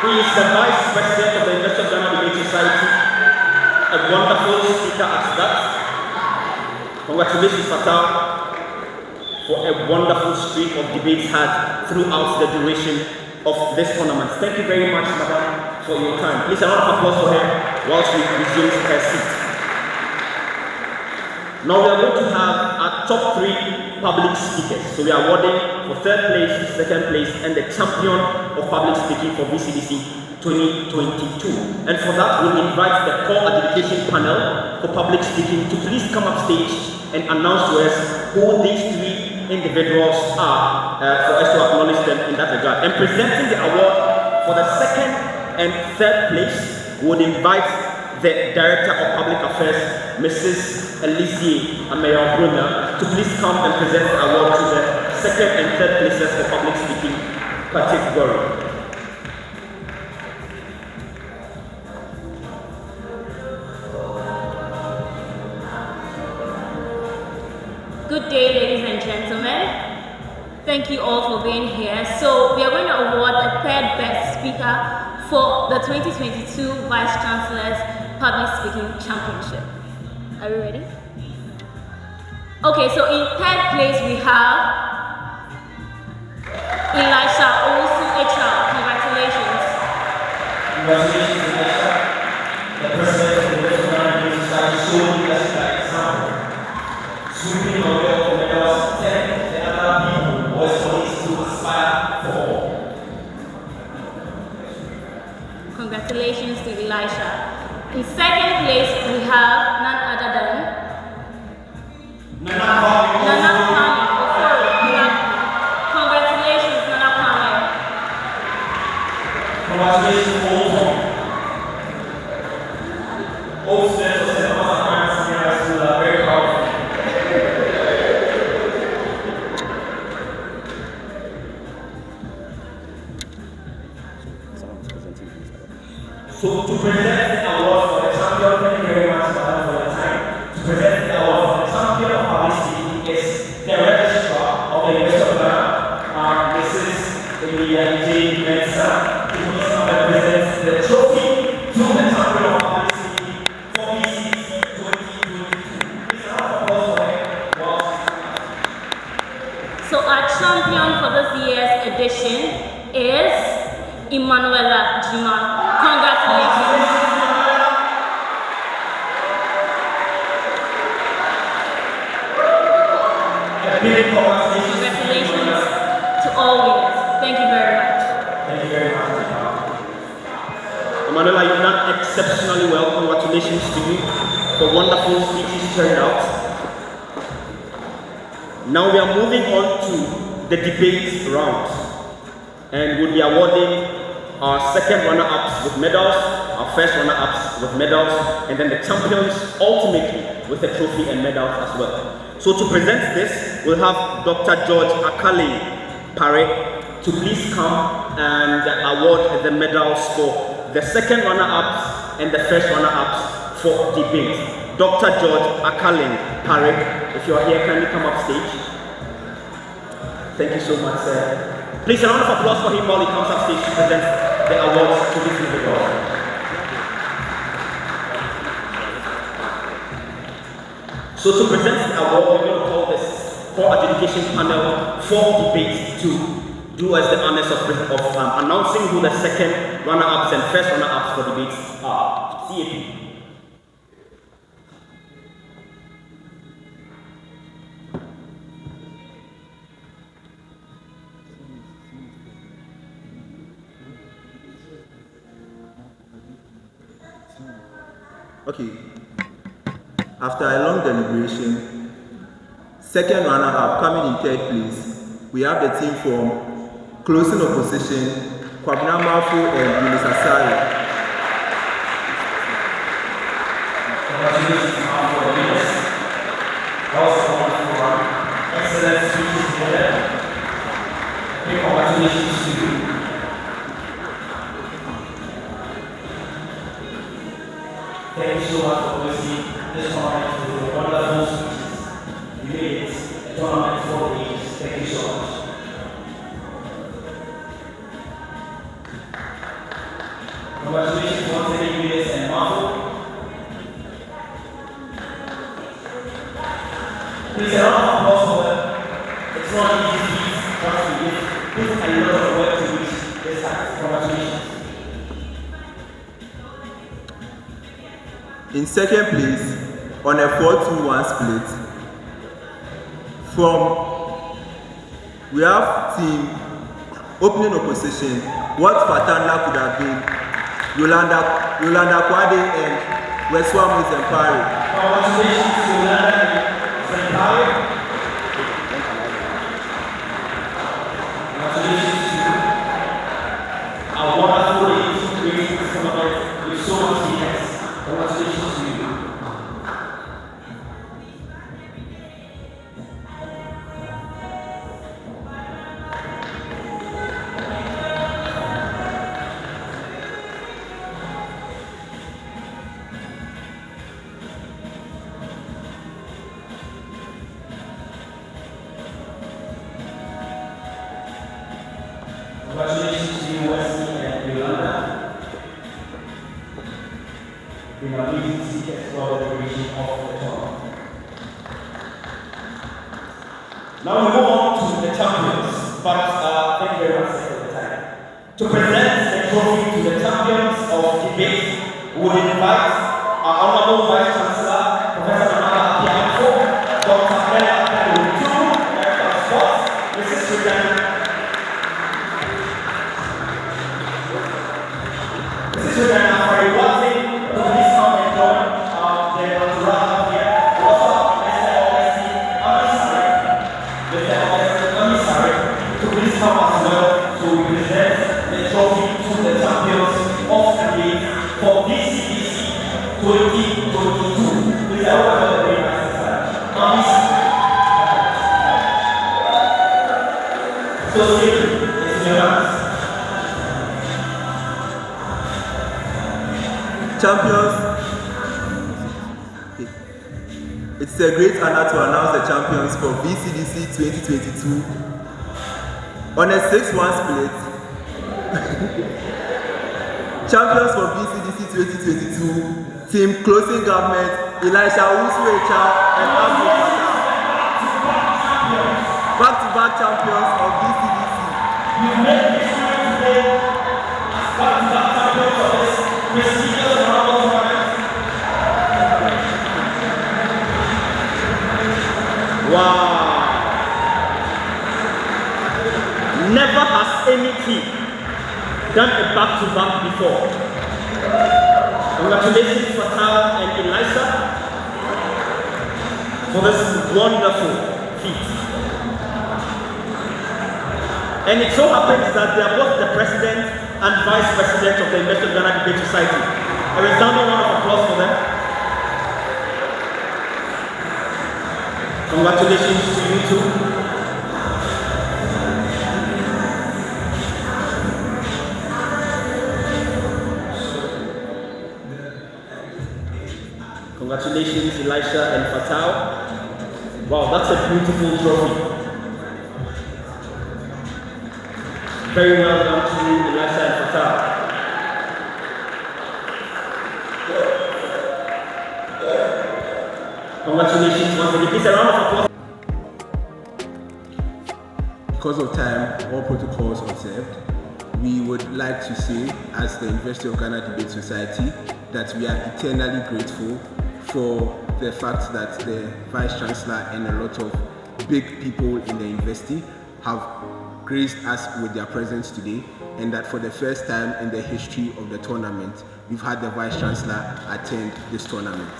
He is the Vice President of the University of Ghana Debate Society a wonderful speaker at that. Congratulations, Fattaw, for a wonderful streak of debates had throughout the duration of this tournament. Thank you very much, madam, for your time. Please, a round of applause for her while she resumes her seat. Now we are going to have our top 3 public speakers. So we are awarding for 3rd place, 2nd place, and the champion of public speaking for VCDC 2022. And for that, we'll invite the core adjudication panel for public speaking to please come up stage and announce to us who these 3 individuals are for us to acknowledge them in that regard. And presenting the award for the 2nd and 3rd place, we would invite the Director of Public Affairs, Mrs. Elisha to please come and present the award to the 2nd and 3rd places for public speaking category. Good day, ladies and gentlemen. Thank you all for being here. So we are going to award a 3rd best speaker for the 2022 Vice Chancellor's Public Speaking Championship. Are we ready? Okay, so in 3rd place we have Elisha Owusu HR. Congratulations. Congratulations, Elisha. The president of the Wesoamo is showing us that example. Sweeping away of the medals, 10 the other people was police to aspire for. Congratulations to Elisha. In 2nd place, we have none other than Nana Kwame. Congratulations, Nana Kwame. Congratulations, Oldham. All students of St. Thomas Aquinas Senior High School are very proud of you. So to present the award for the champion, thank you very much for your time. To present the award for the champion of public speaking is the registrar of the University of Ghana, Mrs. Mensah, who is going to present the trophy to the champion of public speaking for VCDC 2022. Please a round of applause for her. So our champion for this year's edition is Emanuela Jima. Congratulations. Congratulations to all winners. Thank you very much. Thank you very much. Emanuela, you've done exceptionally well. Congratulations to you for wonderful speeches turned out. Now we are moving on to the debate round, and we'll be awarding our 2nd runner-ups with medals, our 1st runner-ups with medals, and then the champions ultimately with a trophy and medals as well. So to present this, we'll have Dr. George Akale Pare to please come and award the medals for the 2nd runner-ups and the 1st runner-ups for debate. Dr. George Akale Pare, if you are here, kindly come up stage. Thank you so much, sir. Please, a round of applause for him while he comes up stage to present the awards to this individual. So to present the award, we're going to call this core adjudication panel for debate to do us the honors of announcing who the 2nd runner-ups and 1st runner-ups for debates are. CAP. Okay. After a long deliberation, 2nd runner-up coming in 3rd place, we have the team from Closing Opposition, Kwabena Mafo and Mensah Sarbah. Congratulations, Mafo and winners. That was a wonderful run. Excellent speeches together. Big congratulations to you. Thank you so much for hosting this tournament with your wonderful speeches. You made it a tournament for the ages. Thank you so much. Congratulations once again, Willis and Marco. Please, a round of applause for them. It's not easy, trust me. It's a lot of work to reach this time. Congratulations. In second place, on a 4-2-1 split, we have team opening opposition. What Fattaw could have been Yolanda, Kwadey, and Wesoamo Zempare. Congratulations to Yolanda and Zempare. Congratulations to our wonderful ladies who created this Commonwealth with so much genius. Congratulations to you. Congratulations to you, Wesley and Yolanda. We are leading tickets for the duration of the tournament. Now we move on to the champions, but thank you very much for the time. To present the trophy to the champions of debate, we would invite our Honorable Vice Chancellor, Professor Akyaw, Dr. Abdul, Director of Sports, Mrs. Sudan. This is an rewarding to please come and join the entourage here. Also, Mr. Commissary, to please come as well to present the trophy to the champions of the league for VCDC 2022. Please welcome the very nice Commissary. So, it's your hands. Champions, it's a great honor to announce the champions for VCDC 2022. On a 6-1 split, champions for VCDC 2022, Team Closing Government, Elisha, Owusu, and Abdul. Back-to-back champions of VCDC. You made this today, back-to-back champions of this prestigious tournament. Wow! Never has any team done a back-to-back before. Congratulations Fattaw and Elisha for this wonderful feat. And it so happens that they are both the president and vice president of the Investor Ghana Debate Society. A resounding round of applause for them. Congratulations to you too. Congratulations, Elisha and Fattaw. Wow, that's a beautiful trophy. Very well done to you, Elisha and Fattaw. Congratulations once again. Please, a round of applause. Because of time, all protocols observed, we would like to say, as the University of Ghana Debate Society, that we are eternally grateful for the fact that the Vice Chancellor and a lot of big people in the university have graced us with their presence today, and that for the first time in the history of the tournament, we've had the Vice Chancellor attend this tournament.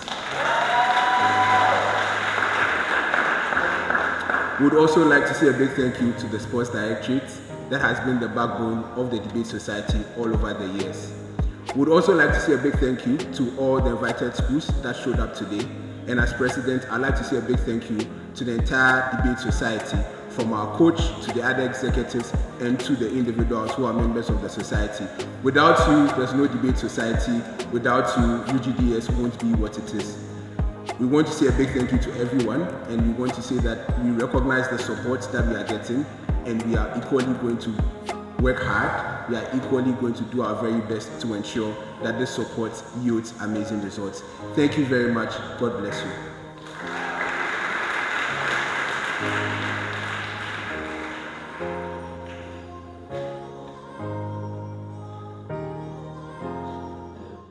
We would also like to say a big thank you to the Sports Directorate that has been the backbone of the Debate Society all over the years. We would also like to say a big thank you to all the invited schools that showed up today. And as President, I'd like to say a big thank you to the entire Debate Society, from our coach to the other executives and to the individuals who are members of the society. Without you, there's no Debate Society. Without you, UGDS won't be what it is. We want to say a big thank you to everyone, and we want to say that we recognize the support that we are getting, and we are equally going to work hard. We are equally going to do our very best to ensure that this support yields amazing results. Thank you very much. God bless you. Thank you.